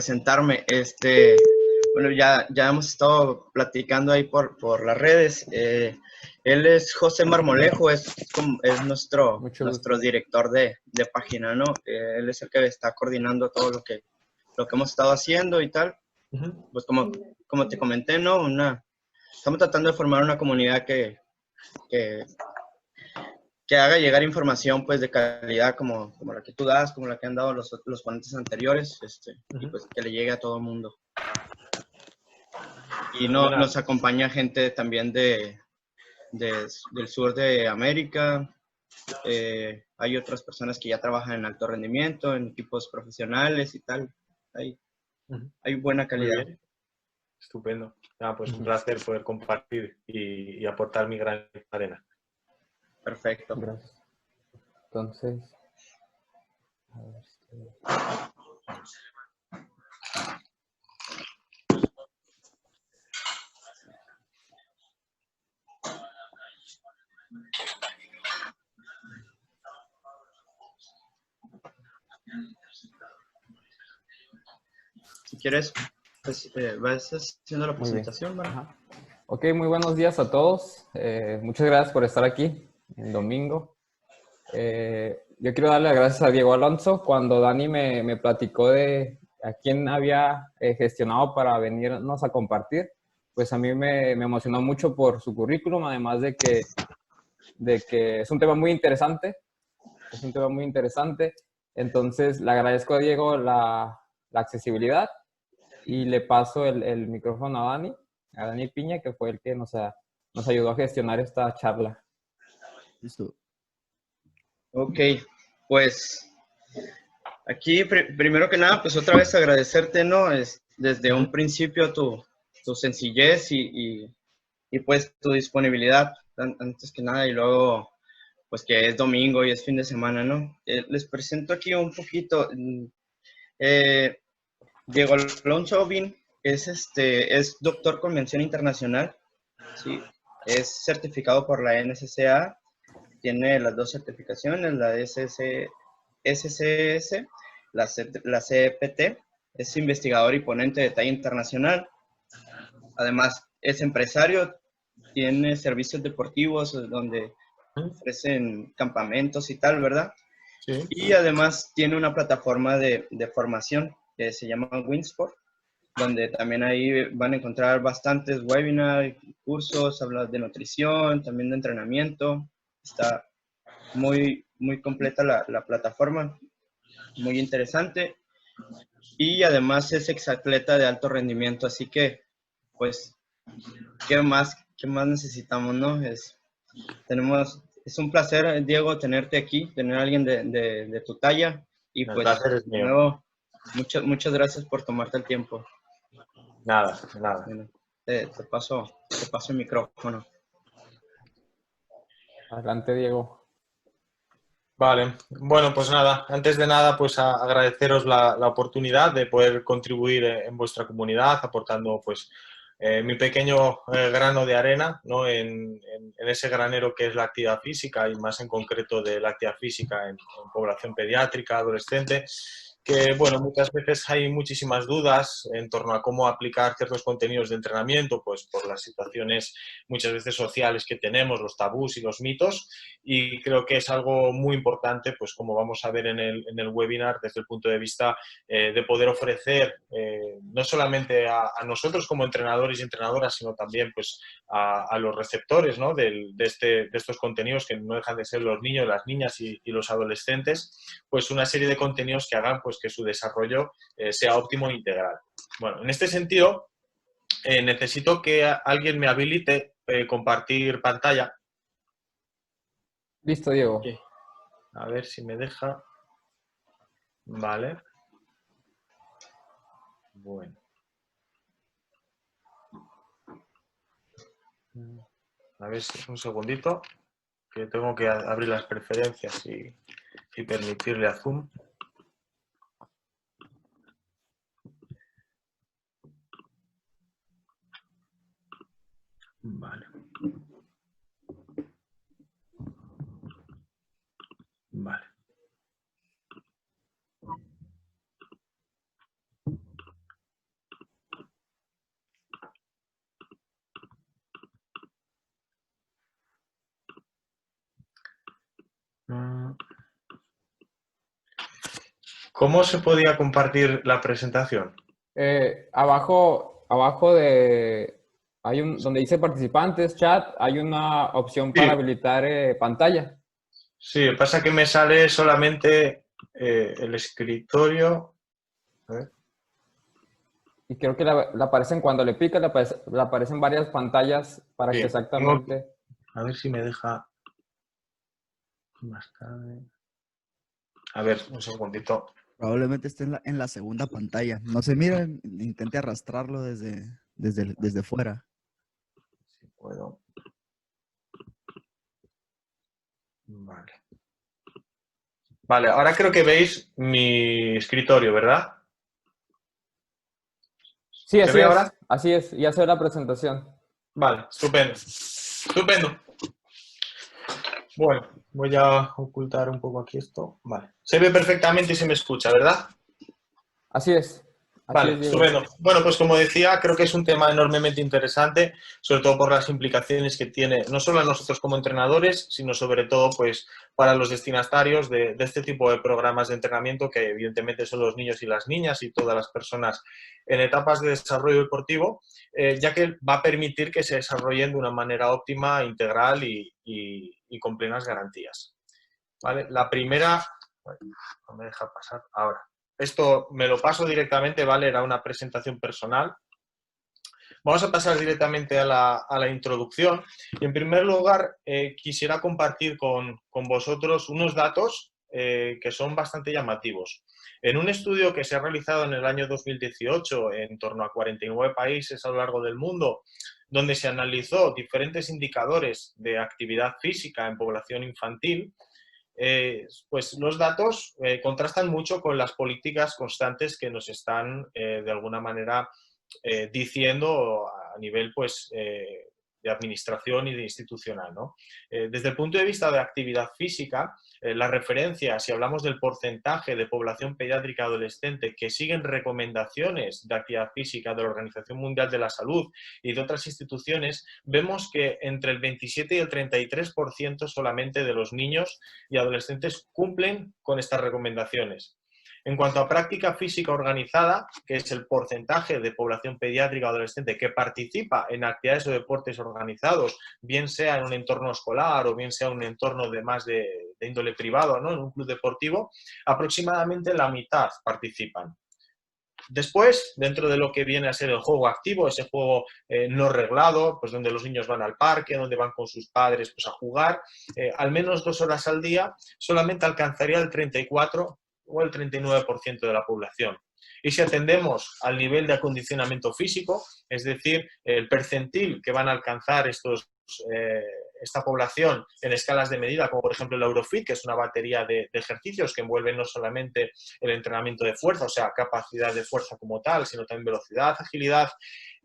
presentarme. Bueno, ya hemos estado platicando ahí por las redes. Él es José Marmolejo, es nuestro director de página, ¿no? Él es el que está coordinando todo lo que hemos estado haciendo y tal. Pues como te comenté, ¿no? Estamos tratando de formar una comunidad que haga llegar información pues de calidad como la que tú das, como la que han dado los ponentes anteriores, y pues que le llegue a todo el mundo. Y nos acompaña gente también del sur de América. Hay otras personas que ya trabajan en alto rendimiento, en equipos profesionales y tal. Hay buena calidad. Muy bien. Estupendo. Pues un placer poder compartir y aportar mi gran arena. Perfecto. Gracias. Entonces, a ver si quieres, pues, vas haciendo la presentación, ¿vale? Ok, muy buenos días a todos. Muchas gracias por estar aquí el domingo. Yo quiero darle las gracias a Diego Alonso. Cuando Dani me platicó de a quién había gestionado para venirnos a compartir, pues a mí me emocionó mucho por su currículum, además de que es un tema muy interesante. Es un tema muy interesante. Entonces, le agradezco a Diego la accesibilidad y le paso el micrófono a Dani Piña, que fue el que nos ayudó a gestionar esta charla. Listo. Ok, pues aquí primero que nada, pues otra vez agradecerte, ¿no? Desde un principio tu sencillez y pues tu disponibilidad, antes que nada, y luego pues que es domingo y es fin de semana, ¿no? Les presento aquí un poquito. Diego Alonso Bin es doctor con mención internacional, ¿sí? Es certificado por la NSCA, tiene las dos certificaciones, la SCS, la CPT, es investigador y ponente de talla internacional. Además, es empresario, tiene servicios deportivos donde ofrecen campamentos y tal, ¿verdad? Sí. Y además tiene una plataforma de formación que se llama Winsport, donde también ahí van a encontrar bastantes webinars, cursos, habla de nutrición, también de entrenamiento. Está muy completa la plataforma, muy interesante. Y además es exatleta de alto rendimiento, así que, pues, ¿qué más necesitamos, no? Es un placer, Diego, tenerte aquí, tener a alguien de tu talla. Y El pues, placer es de mío. nuevo, muchas gracias por tomarte el tiempo. Nada. Bueno, te paso el micrófono. Adelante, Diego. Vale, bueno, pues nada, antes de nada, pues agradeceros la oportunidad de poder contribuir en vuestra comunidad, aportando pues mi pequeño grano de arena, ¿no? en ese granero que es la actividad física y más en concreto de la actividad física en población pediátrica, adolescente, que bueno, muchas veces hay muchísimas dudas en torno a cómo aplicar ciertos contenidos de entrenamiento, pues por las situaciones muchas veces sociales que tenemos, los tabús y los mitos, y creo que es algo muy importante, pues como vamos a ver en el webinar, desde el punto de vista de poder ofrecer no solamente a nosotros como entrenadores y entrenadoras, sino también pues a los receptores, ¿no? de estos contenidos que no dejan de ser los niños, las niñas y los adolescentes, pues una serie de contenidos que hagan pues que su desarrollo sea óptimo e integral. Bueno, en este sentido, necesito que alguien me habilite compartir pantalla. Listo, Diego. Okay. A ver si me deja. Vale. Bueno. A ver si un segundito, que tengo que abrir las preferencias y permitirle a Zoom. Vale. Vale. ¿Cómo se podía compartir la presentación? Abajo donde dice participantes, chat, hay una opción para Sí, habilitar pantalla. sí, pasa que me sale solamente el escritorio. A ver. Y creo que le aparecen cuando le pica, le aparecen varias pantallas para que Sí, exactamente... a ver si me deja más tarde. A ver, un segundito. Probablemente esté en la segunda pantalla. No se mira, intente arrastrarlo desde fuera. Si puedo. Vale. Vale, ahora creo que veis mi escritorio, ¿verdad? Sí, ¿Se ve ahora? así es, ya se ve la presentación. Vale, estupendo. Estupendo. Bueno, voy a ocultar un poco aquí esto. Vale. Se ve perfectamente y se me escucha, ¿verdad? Así es, Vale, Diego. estupendo. Bueno, pues como decía, creo que es un tema enormemente interesante, sobre todo por las implicaciones que tiene, no solo a nosotros como entrenadores, sino sobre todo pues para los destinatarios de este tipo de programas de entrenamiento, que evidentemente son los niños y las niñas y todas las personas en etapas de desarrollo deportivo, ya que va a permitir que se desarrollen de una manera óptima, integral y con plenas garantías. ¿Vale? La primera, bueno, no me deja pasar ahora. Esto me lo paso directamente, ¿vale? Era una presentación personal. Vamos a pasar directamente a la introducción. Y en primer lugar, quisiera compartir con vosotros unos datos que son bastante llamativos. En un estudio que se ha realizado en el año 2018 en torno a 49 países a lo largo del mundo, donde se analizó diferentes indicadores de actividad física en población infantil, pues los datos contrastan mucho con las políticas constantes que nos están de alguna manera diciendo a nivel pues, de administración y de institucional, ¿no? Desde el punto de vista de actividad física, la referencia, si hablamos del porcentaje de población pediátrica adolescente que siguen recomendaciones de actividad física de la Organización Mundial de la Salud y de otras instituciones, vemos que entre el 27 y el 33% solamente de los niños y adolescentes cumplen con estas recomendaciones. En cuanto a práctica física organizada, que es el porcentaje de población pediátrica o adolescente que participa en actividades o deportes organizados, bien sea en un entorno escolar o bien sea en un entorno de más de índole privado, ¿no? En un club deportivo, aproximadamente la mitad participan. Después, dentro de lo que viene a ser el juego activo, ese juego no reglado, pues donde los niños van al parque, donde van con sus padres pues, a jugar, al menos 2 horas al día, solamente alcanzaría el 34 o el 39% de la población. Y si atendemos al nivel de acondicionamiento físico, es decir, el percentil que van a alcanzar esta población en escalas de medida, como por ejemplo el Eurofit, que es una batería de ejercicios que envuelven no solamente el entrenamiento de fuerza, o sea, capacidad de fuerza como tal, sino también velocidad, agilidad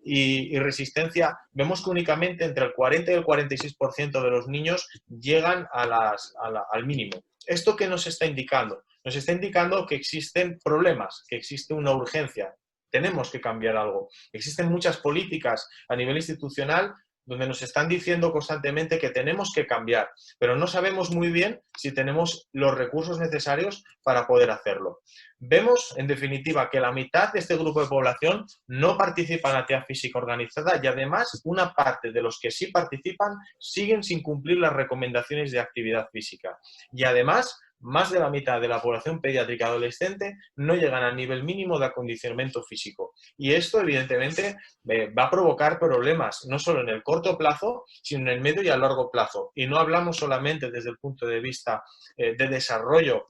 y resistencia, vemos que únicamente entre el 40 y el 46% de los niños llegan al mínimo. ¿Esto qué nos está indicando? Nos está indicando que existen problemas, que existe una urgencia. Tenemos que cambiar algo. Existen muchas políticas a nivel institucional donde nos están diciendo constantemente que tenemos que cambiar, pero no sabemos muy bien si tenemos los recursos necesarios para poder hacerlo. Vemos, en definitiva, que la mitad de este grupo de población no participa en la actividad física organizada y además una parte de los que sí participan siguen sin cumplir las recomendaciones de actividad física. Y además, más de la mitad de la población pediátrica adolescente no llegan al nivel mínimo de acondicionamiento físico. Y esto, evidentemente, va a provocar problemas, no solo en el corto plazo, sino en el medio y a largo plazo. Y no hablamos solamente desde el punto de vista de desarrollo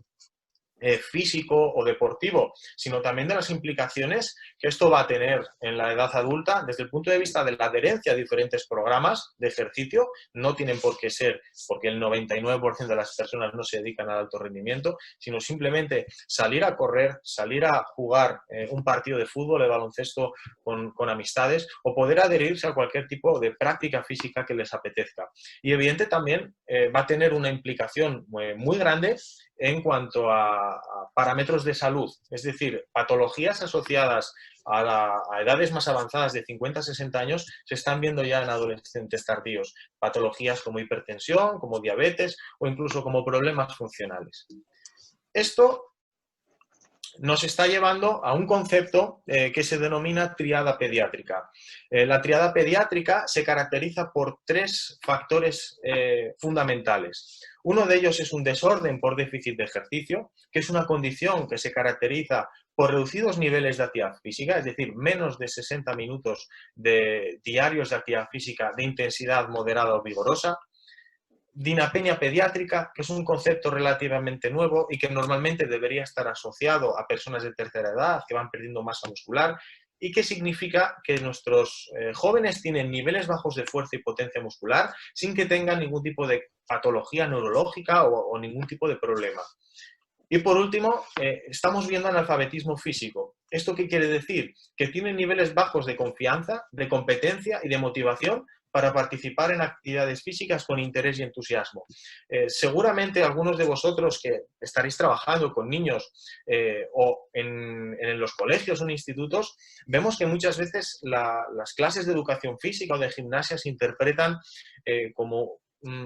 físico o deportivo, sino también de las implicaciones que esto va a tener en la edad adulta desde el punto de vista de la adherencia a diferentes programas de ejercicio. No tienen por qué ser porque el 99% de las personas no se dedican al alto rendimiento, sino simplemente salir a correr, salir a jugar un partido de fútbol, de baloncesto con amistades o poder adherirse a cualquier tipo de práctica física que les apetezca. Y evidente también va a tener una implicación muy grande en cuanto a parámetros de salud, es decir, patologías asociadas a edades más avanzadas de 50 a 60 años se están viendo ya en adolescentes tardíos. Patologías como hipertensión, como diabetes o incluso como problemas funcionales. Esto nos está llevando a un concepto que se denomina triada pediátrica. La triada pediátrica se caracteriza por 3 factores fundamentales. Uno de ellos es un desorden por déficit de ejercicio, que es una condición que se caracteriza por reducidos niveles de actividad física, es decir, menos de 60 minutos diarios de actividad física de intensidad moderada o vigorosa. Dinapenia pediátrica, que es un concepto relativamente nuevo y que normalmente debería estar asociado a personas de tercera edad que van perdiendo masa muscular, y que significa que nuestros jóvenes tienen niveles bajos de fuerza y potencia muscular sin que tengan ningún tipo de patología neurológica o ningún tipo de problema. Y por último, estamos viendo analfabetismo físico. ¿Esto qué quiere decir? Que tienen niveles bajos de confianza, de competencia y de motivación para participar en actividades físicas con interés y entusiasmo. Seguramente algunos de vosotros que estaréis trabajando con niños o en los colegios o en institutos, vemos que muchas veces las clases de educación física o de gimnasia se interpretan como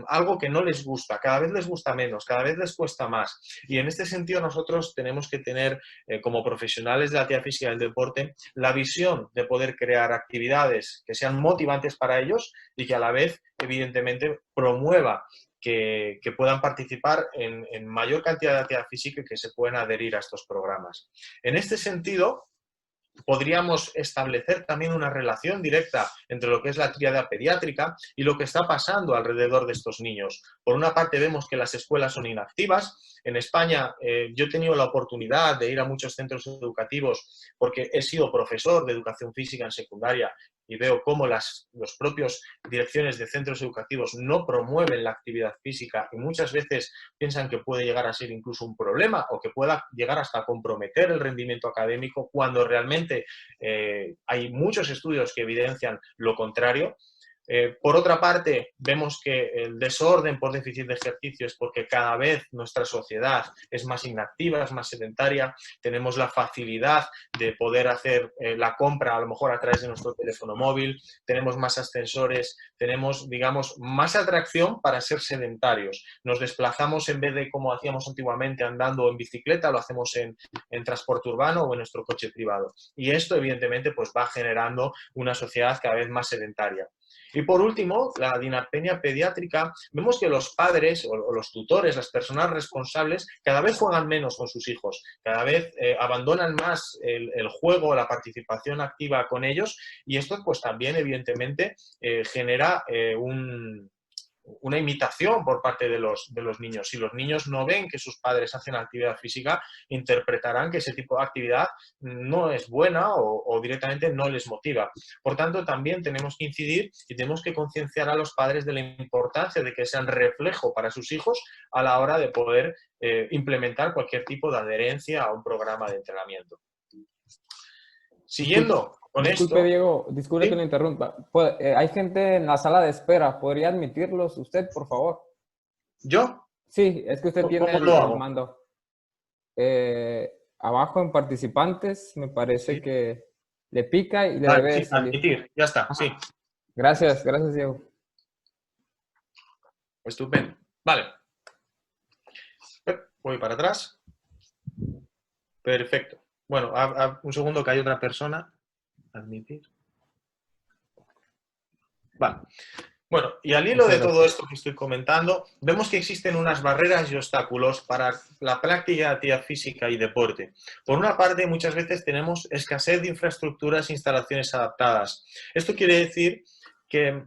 algo que no les gusta, cada vez les gusta menos, cada vez les cuesta más. Y en este sentido nosotros tenemos que tener, como profesionales de la actividad física y del deporte, la visión de poder crear actividades que sean motivantes para ellos y que a la vez, evidentemente, promueva que puedan participar en mayor cantidad de actividad física y que se puedan adherir a estos programas. En este sentido, podríamos establecer también una relación directa entre lo que es la tríada pediátrica y lo que está pasando alrededor de estos niños. Por una parte vemos que las escuelas son inactivas. En España yo he tenido la oportunidad de ir a muchos centros educativos porque he sido profesor de educación física en secundaria y veo cómo las propias direcciones de centros educativos no promueven la actividad física y muchas veces piensan que puede llegar a ser incluso un problema o que pueda llegar hasta comprometer el rendimiento académico cuando realmente hay muchos estudios que evidencian lo contrario. Por otra parte, vemos que el desorden por déficit de ejercicio es porque cada vez nuestra sociedad es más inactiva, es más sedentaria, tenemos la facilidad de poder hacer la compra a lo mejor a través de nuestro teléfono móvil, tenemos más ascensores, tenemos, digamos, más atracción para ser sedentarios. Nos desplazamos en vez de como hacíamos antiguamente andando en bicicleta, lo hacemos en transporte urbano o en nuestro coche privado. Y esto, evidentemente, pues va generando una sociedad cada vez más sedentaria. Y por último, la dinapenia pediátrica, vemos que los padres o los tutores, las personas responsables, cada vez juegan menos con sus hijos, cada vez abandonan más el juego, la participación activa con ellos y esto pues también evidentemente genera una imitación por parte de los niños. Si los niños no ven que sus padres hacen actividad física, interpretarán que ese tipo de actividad no es buena o directamente no les motiva. Por tanto, también tenemos que incidir y tenemos que concienciar a los padres de la importancia de que sean reflejo para sus hijos a la hora de poder implementar cualquier tipo de adherencia a un programa de entrenamiento. Siguiendo con disculpe, esto... Diego, disculpe que lo interrumpa. Hay gente en la sala de espera. ¿Podría admitirlos usted, por favor? ¿Yo? Sí, es que usted tiene el mando. Abajo en participantes, me parece que le pica y le debe salir. Admitir, ya está, sí. Gracias, gracias, Diego. Estupendo. Vale. Voy para atrás. Perfecto. Bueno, un segundo que hay otra persona. Admitir. Vale. Bueno, y al hilo de todo esto que estoy comentando, vemos que existen unas barreras y obstáculos para la práctica de actividad física y deporte. Por una parte, muchas veces tenemos escasez de infraestructuras e instalaciones adaptadas. Esto quiere decir que,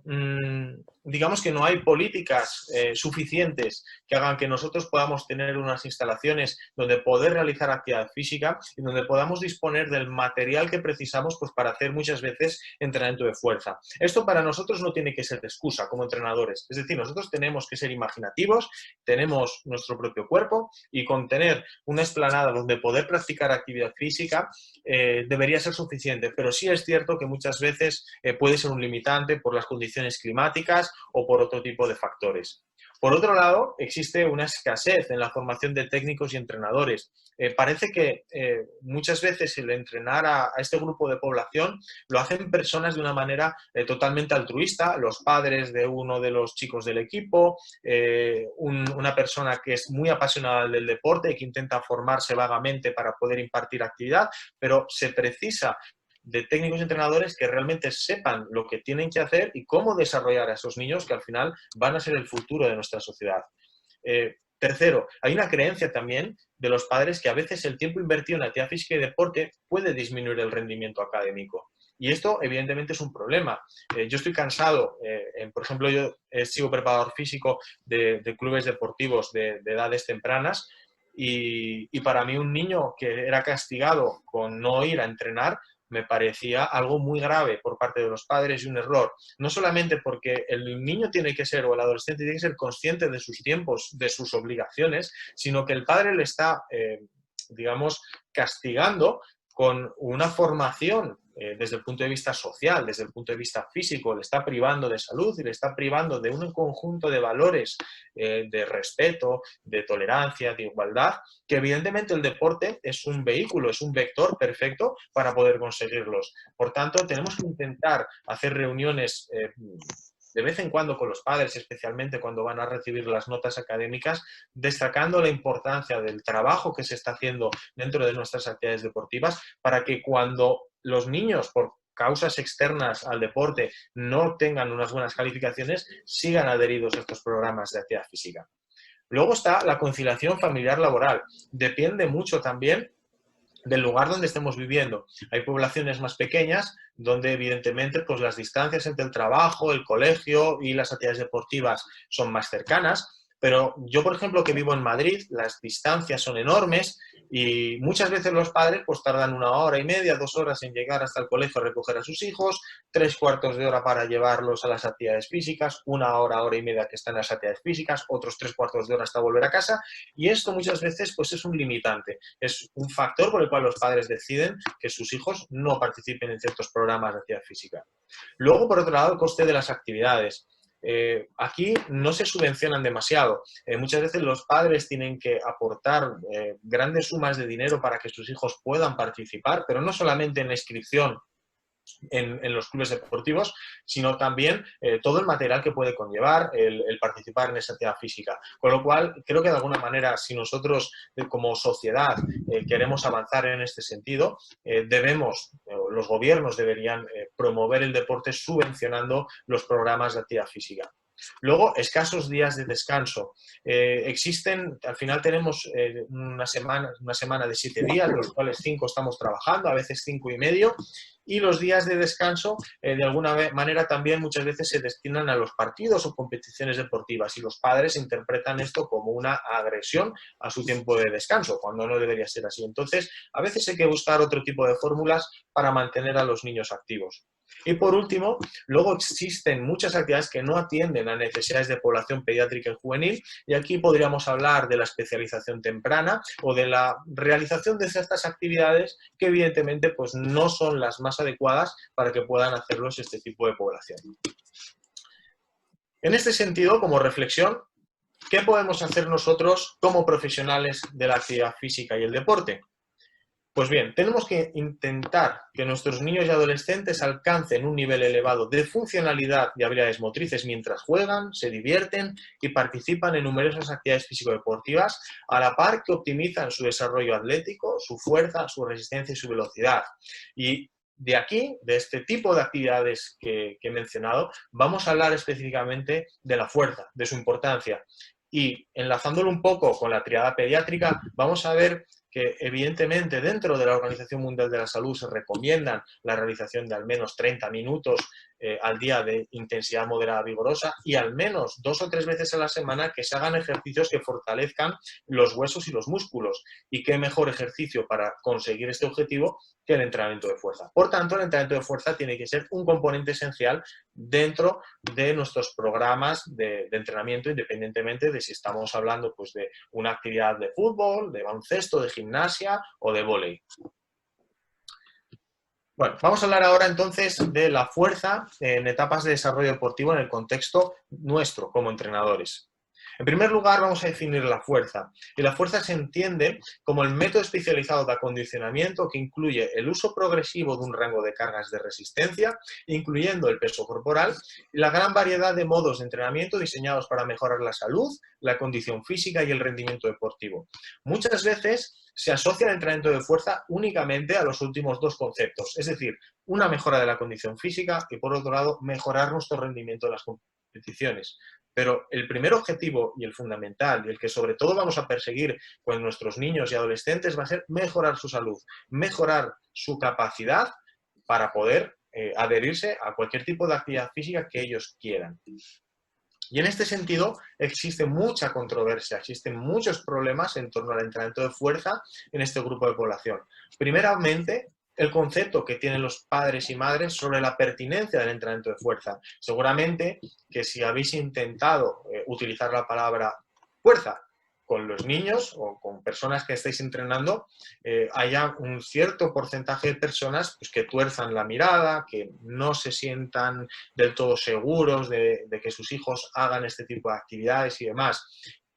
digamos que no hay políticas suficientes que hagan que nosotros podamos tener unas instalaciones donde poder realizar actividad física y donde podamos disponer del material que precisamos pues, para hacer muchas veces entrenamiento de fuerza. Esto para nosotros no tiene que ser de excusa como entrenadores. Es decir, nosotros tenemos que ser imaginativos, tenemos nuestro propio cuerpo y con tener una explanada donde poder practicar actividad física debería ser suficiente. Pero sí es cierto que muchas veces puede ser un limitante por las condiciones climáticas o por otro tipo de factores. Por otro lado, existe una escasez en la formación de técnicos y entrenadores. Parece que muchas veces el entrenar a este grupo de población lo hacen personas de una manera totalmente altruista, los padres de uno de los chicos del equipo, una persona que es muy apasionada del deporte y que intenta formarse vagamente para poder impartir actividad, pero se precisa de técnicos y entrenadores que realmente sepan lo que tienen que hacer y cómo desarrollar a esos niños que al final van a ser el futuro de nuestra sociedad. Tercero, hay una creencia también de los padres que a veces el tiempo invertido en actividad física y deporte puede disminuir el rendimiento académico. Y esto, evidentemente, es un problema. Yo estoy cansado, por ejemplo, yo sigo preparador físico de clubes deportivos de edades tempranas y para mí un niño que era castigado con no ir a entrenar me parecía algo muy grave por parte de los padres y un error. No solamente porque el niño tiene que ser, o el adolescente tiene que ser consciente de sus tiempos, de sus obligaciones, sino que el padre le está, digamos, castigando con una formación desde el punto de vista social, desde el punto de vista físico, le está privando de salud y le está privando de un conjunto de valores de respeto, de tolerancia, de igualdad, que evidentemente el deporte es un vehículo, es un vector perfecto para poder conseguirlos. Por tanto, tenemos que intentar hacer reuniones de vez en cuando con los padres, especialmente cuando van a recibir las notas académicas, destacando la importancia del trabajo que se está haciendo dentro de nuestras actividades deportivas, para que cuando los niños, por causas externas al deporte, no tengan unas buenas calificaciones, sigan adheridos a estos programas de actividad física. Luego está la conciliación familiar-laboral. Depende mucho también del lugar donde estemos viviendo. Hay poblaciones más pequeñas donde evidentemente pues, las distancias entre el trabajo, el colegio y las actividades deportivas son más cercanas, pero yo, por ejemplo, que vivo en Madrid, las distancias son enormes y muchas veces los padres pues tardan 1 hora y media, 2 horas en llegar hasta el colegio a recoger a sus hijos, 3/4 de hora para llevarlos a las actividades físicas, 1 hora, hora y media que están en las actividades físicas, otros 3/4 de hora hasta volver a casa, y esto muchas veces pues es un limitante, es un factor por el cual los padres deciden que sus hijos no participen en ciertos programas de actividad física. Luego, por otro lado, el coste de las actividades. Aquí no se subvencionan demasiado. Muchas veces los padres tienen que aportar grandes sumas de dinero para que sus hijos puedan participar, pero no solamente en la inscripción en los clubes deportivos, sino también todo el material que puede conllevar el participar en esa actividad física. Con lo cual, creo que de alguna manera, si nosotros como sociedad queremos avanzar en este sentido, los gobiernos deberían promover el deporte subvencionando los programas de actividad física. Luego, escasos días de descanso. Existen, al final tenemos una semana de 7 días, de los cuales 5 estamos trabajando, a veces 5 y medio, y los días de descanso, de alguna manera, también muchas veces se destinan a los partidos o competiciones deportivas, y los padres interpretan esto como una agresión a su tiempo de descanso, cuando no debería ser así. Entonces, a veces hay que buscar otro tipo de fórmulas para mantener a los niños activos. Y por último, luego existen muchas actividades que no atienden a necesidades de población pediátrica y juvenil, y aquí podríamos hablar de la especialización temprana o de la realización de ciertas actividades que evidentemente pues, no son las más adecuadas para que puedan hacerlos este tipo de población. En este sentido, como reflexión, ¿qué podemos hacer nosotros como profesionales de la actividad física y el deporte? Pues bien, tenemos que intentar que nuestros niños y adolescentes alcancen un nivel elevado de funcionalidad y habilidades motrices mientras juegan, se divierten y participan en numerosas actividades físico-deportivas, a la par que optimizan su desarrollo atlético, su fuerza, su resistencia y su velocidad. Y de aquí, de este tipo de actividades que he mencionado, vamos a hablar específicamente de la fuerza, de su importancia. Y enlazándolo un poco con la triada pediátrica, vamos a ver que evidentemente dentro de la Organización Mundial de la Salud se recomiendan la realización de al menos 30 minutos al día de intensidad moderada vigorosa y al menos 2 o 3 veces a la semana que se hagan ejercicios que fortalezcan los huesos y los músculos. Y qué mejor ejercicio para conseguir este objetivo que el entrenamiento de fuerza. Por tanto, el entrenamiento de fuerza tiene que ser un componente esencial dentro de nuestros programas de entrenamiento, independientemente de si estamos hablando pues, de una actividad de fútbol, de baloncesto, de gimnasia o de vóley. Bueno, vamos a hablar ahora entonces de la fuerza en etapas de desarrollo deportivo en el contexto nuestro como entrenadores. En primer lugar, vamos a definir la fuerza. Y la fuerza se entiende como el método especializado de acondicionamiento que incluye el uso progresivo de un rango de cargas de resistencia, incluyendo el peso corporal, y la gran variedad de modos de entrenamiento diseñados para mejorar la salud, la condición física y el rendimiento deportivo. Muchas veces se asocia el entrenamiento de fuerza únicamente a los últimos dos conceptos, es decir, una mejora de la condición física y, por otro lado, mejorar nuestro rendimiento en las competiciones. Pero el primer objetivo y el fundamental, y el que sobre todo vamos a perseguir con nuestros niños y adolescentes, va a ser mejorar su salud, mejorar su capacidad para poder adherirse a cualquier tipo de actividad física que ellos quieran. Y en este sentido existe mucha controversia, existen muchos problemas en torno al entrenamiento de fuerza en este grupo de población. Primeramente, el concepto que tienen los padres y madres sobre la pertinencia del entrenamiento de fuerza. Seguramente que si habéis intentado utilizar la palabra fuerza con los niños o con personas que estáis entrenando, haya un cierto porcentaje de personas pues, que tuerzan la mirada, que no se sientan del todo seguros de que sus hijos hagan este tipo de actividades y demás.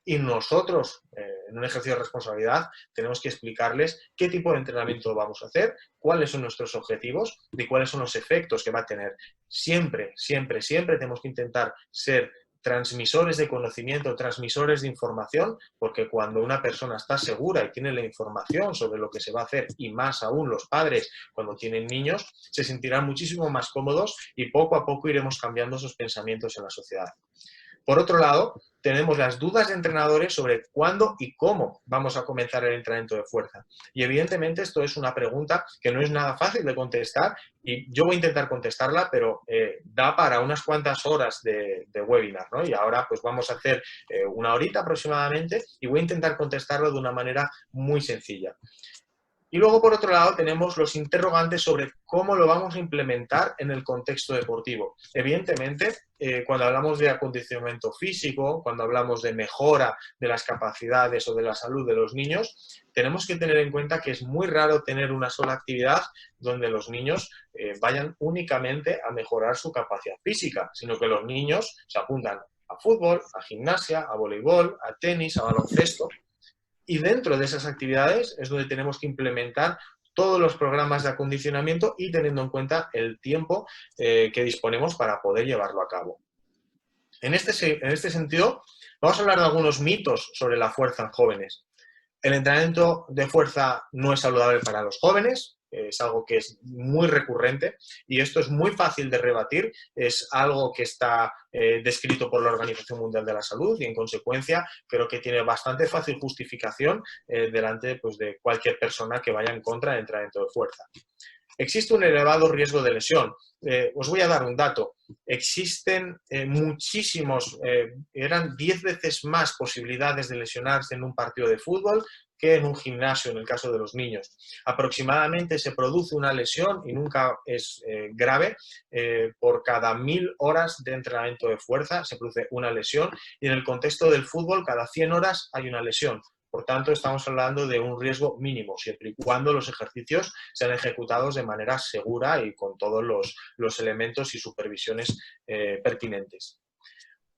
Y nosotros, en un ejercicio de responsabilidad, tenemos que explicarles qué tipo de entrenamiento vamos a hacer, cuáles son nuestros objetivos y cuáles son los efectos que va a tener. Siempre, siempre, siempre tenemos que intentar ser transmisores de conocimiento, transmisores de información, porque cuando una persona está segura y tiene la información sobre lo que se va a hacer, y más aún los padres cuando tienen niños, se sentirán muchísimo más cómodos y poco a poco iremos cambiando esos pensamientos en la sociedad. Por otro lado, tenemos las dudas de entrenadores sobre cuándo y cómo vamos a comenzar el entrenamiento de fuerza. Y evidentemente esto es una pregunta que no es nada fácil de contestar y yo voy a intentar contestarla, pero da para unas cuantas horas de webinar, ¿no? Y ahora pues vamos a hacer una horita aproximadamente y voy a intentar contestarlo de una manera muy sencilla. Y luego, por otro lado, tenemos los interrogantes sobre cómo lo vamos a implementar en el contexto deportivo. Evidentemente, cuando hablamos de acondicionamiento físico, cuando hablamos de mejora de las capacidades o de la salud de los niños, tenemos que tener en cuenta que es muy raro tener una sola actividad donde los niños vayan únicamente a mejorar su capacidad física, sino que los niños se apuntan a fútbol, a gimnasia, a voleibol, a tenis, a baloncesto. Y dentro de esas actividades es donde tenemos que implementar todos los programas de acondicionamiento y teniendo en cuenta el tiempo que disponemos para poder llevarlo a cabo. En este sentido, vamos a hablar de algunos mitos sobre la fuerza en jóvenes. El entrenamiento de fuerza no es saludable para los jóvenes, es algo que es muy recurrente y esto es muy fácil de rebatir, es algo que está descrito por la Organización Mundial de la Salud y en consecuencia creo que tiene bastante fácil justificación delante pues, de cualquier persona que vaya en contra del entrenamiento de fuerza. Existe un elevado riesgo de lesión. Os voy a dar un dato. Existen muchísimos, eran 10 veces más posibilidades de lesionarse en un partido de fútbol que en un gimnasio en el caso de los niños. Aproximadamente se produce una lesión, y nunca es grave, por cada 1000 horas de entrenamiento de fuerza se produce una lesión y en el contexto del fútbol cada 100 horas hay una lesión. Por tanto, estamos hablando de un riesgo mínimo, siempre y cuando los ejercicios sean ejecutados de manera segura y con todos los elementos y supervisiones pertinentes.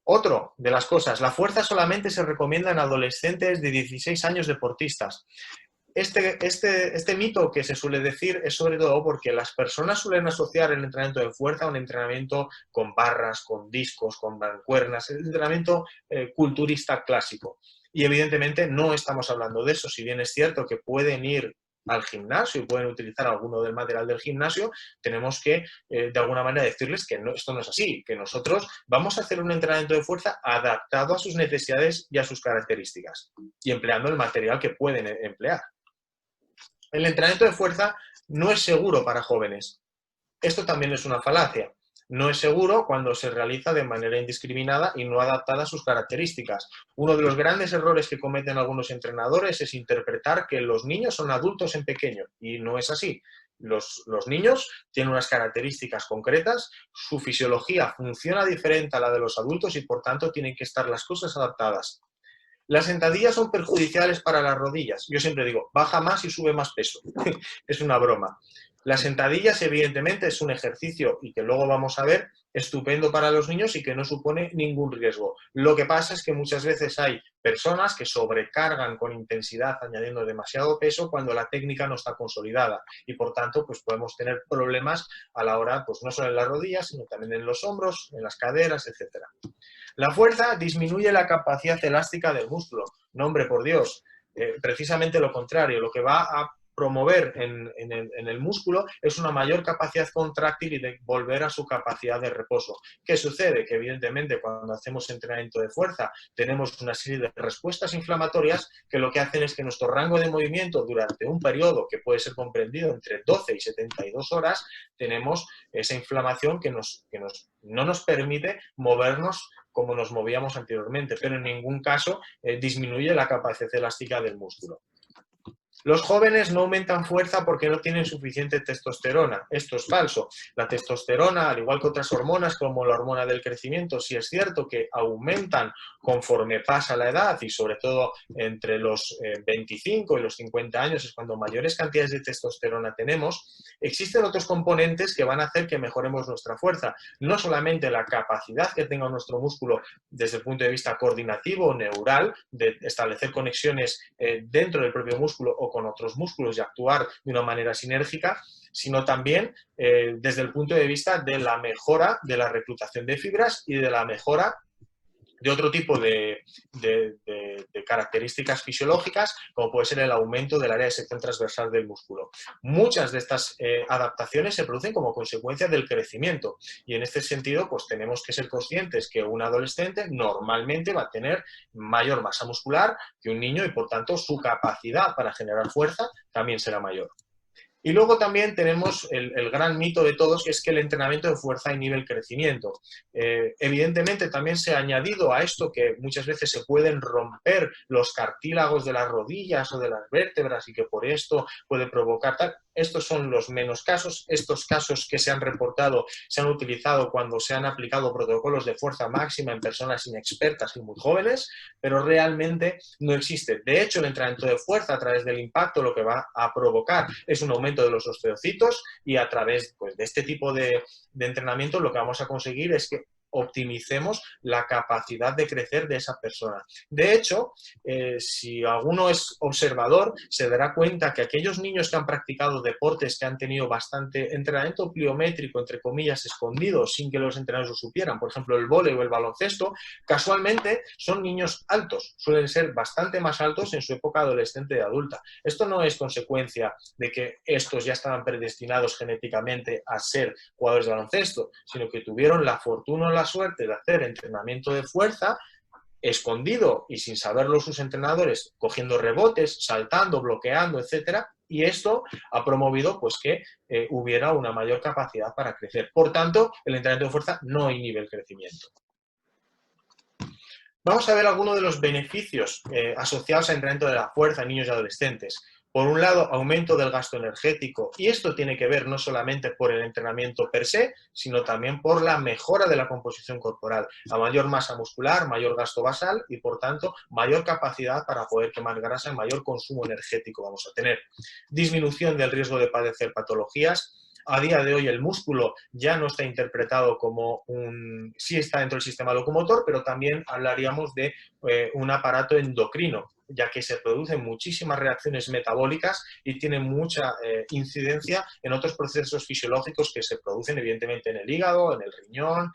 Otro de las cosas, la fuerza solamente se recomienda en adolescentes de 16 años deportistas. Este mito que se suele decir es sobre todo porque las personas suelen asociar el entrenamiento de fuerza a un entrenamiento con barras, con discos, con mancuernas, el entrenamiento culturista clásico. Y evidentemente no estamos hablando de eso, si bien es cierto que pueden ir al gimnasio y pueden utilizar alguno del material del gimnasio, tenemos que de alguna manera decirles que no, esto no es así, que nosotros vamos a hacer un entrenamiento de fuerza adaptado a sus necesidades y a sus características y empleando el material que pueden emplear. El entrenamiento de fuerza no es seguro para jóvenes. Esto también es una falacia. No es seguro cuando se realiza de manera indiscriminada y no adaptada a sus características. Uno de los grandes errores que cometen algunos entrenadores es interpretar que los niños son adultos en pequeño, y no es así. Los niños tienen unas características concretas, su fisiología funciona diferente a la de los adultos y por tanto tienen que estar las cosas adaptadas. Las sentadillas son perjudiciales para las rodillas. Yo siempre digo, baja más y sube más peso. Es una broma. Las sentadillas, evidentemente, es un ejercicio, y que luego vamos a ver, estupendo para los niños y que no supone ningún riesgo. Lo que pasa es que muchas veces hay personas que sobrecargan con intensidad añadiendo demasiado peso cuando la técnica no está consolidada y por tanto pues podemos tener problemas a la hora, pues no solo en las rodillas, sino también en los hombros, en las caderas, etc. La fuerza disminuye la capacidad elástica del músculo. No, hombre, por Dios, precisamente lo contrario, lo que va a promover en el músculo es una mayor capacidad contráctil y de volver a su capacidad de reposo. ¿Qué sucede? Que evidentemente cuando hacemos entrenamiento de fuerza tenemos una serie de respuestas inflamatorias que lo que hacen es que nuestro rango de movimiento durante un periodo que puede ser comprendido entre 12 y 72 horas, tenemos esa inflamación que no nos permite movernos como nos movíamos anteriormente, pero en ningún caso disminuye la capacidad elástica del músculo. Los jóvenes no aumentan fuerza porque no tienen suficiente testosterona. Esto es falso. La testosterona, al igual que otras hormonas como la hormona del crecimiento, sí es cierto que aumentan conforme pasa la edad y sobre todo entre los 25 y los 50 años es cuando mayores cantidades de testosterona tenemos. Existen otros componentes que van a hacer que mejoremos nuestra fuerza. No solamente la capacidad que tenga nuestro músculo desde el punto de vista coordinativo, neural, de establecer conexiones dentro del propio músculo o con otros músculos y actuar de una manera sinérgica, sino también desde el punto de vista de la mejora de la reclutación de fibras y de la mejora de otro tipo de características fisiológicas, como puede ser el aumento del área de sección transversal del músculo. Muchas de estas adaptaciones se producen como consecuencia del crecimiento y en este sentido pues tenemos que ser conscientes que un adolescente normalmente va a tener mayor masa muscular que un niño y por tanto su capacidad para generar fuerza también será mayor. Y luego también tenemos el gran mito de todos, que es que el entrenamiento de fuerza inhibe el crecimiento. Evidentemente también se ha añadido a esto que muchas veces se pueden romper los cartílagos de las rodillas o de las vértebras y que por esto puede provocar tal. Estos son los menos casos. Estos casos que se han reportado se han utilizado cuando se han aplicado protocolos de fuerza máxima en personas inexpertas y muy jóvenes, pero realmente no existe. De hecho, el entrenamiento de fuerza a través del impacto lo que va a provocar es un aumento de los osteocitos y a través pues, de este tipo de entrenamiento lo que vamos a conseguir es que optimicemos la capacidad de crecer de esa persona. De hecho, si alguno es observador, se dará cuenta que aquellos niños que han practicado deportes que han tenido bastante entrenamiento pliométrico, entre comillas, escondido, sin que los entrenadores lo supieran, por ejemplo, el vóley o el baloncesto, casualmente son niños altos, suelen ser bastante más altos en su época adolescente y adulta. Esto no es consecuencia de que estos ya estaban predestinados genéticamente a ser jugadores de baloncesto, sino que tuvieron la fortuna o la suerte de hacer entrenamiento de fuerza escondido y sin saberlo sus entrenadores, cogiendo rebotes, saltando, bloqueando, etcétera, y esto ha promovido pues que hubiera una mayor capacidad para crecer. Por tanto, el entrenamiento de fuerza no inhibe el crecimiento. Vamos a ver algunos de los beneficios asociados al entrenamiento de la fuerza en niños y adolescentes. Por un lado, aumento del gasto energético, y esto tiene que ver no solamente por el entrenamiento per se, sino también por la mejora de la composición corporal. A mayor masa muscular, mayor gasto basal y, por tanto, mayor capacidad para poder quemar grasa y mayor consumo energético vamos a tener. Disminución del riesgo de padecer patologías. A día de hoy el músculo ya no está interpretado como sí está dentro del sistema locomotor, pero también hablaríamos de un aparato endocrino, ya que se producen muchísimas reacciones metabólicas y tiene mucha incidencia en otros procesos fisiológicos que se producen evidentemente en el hígado, en el riñón,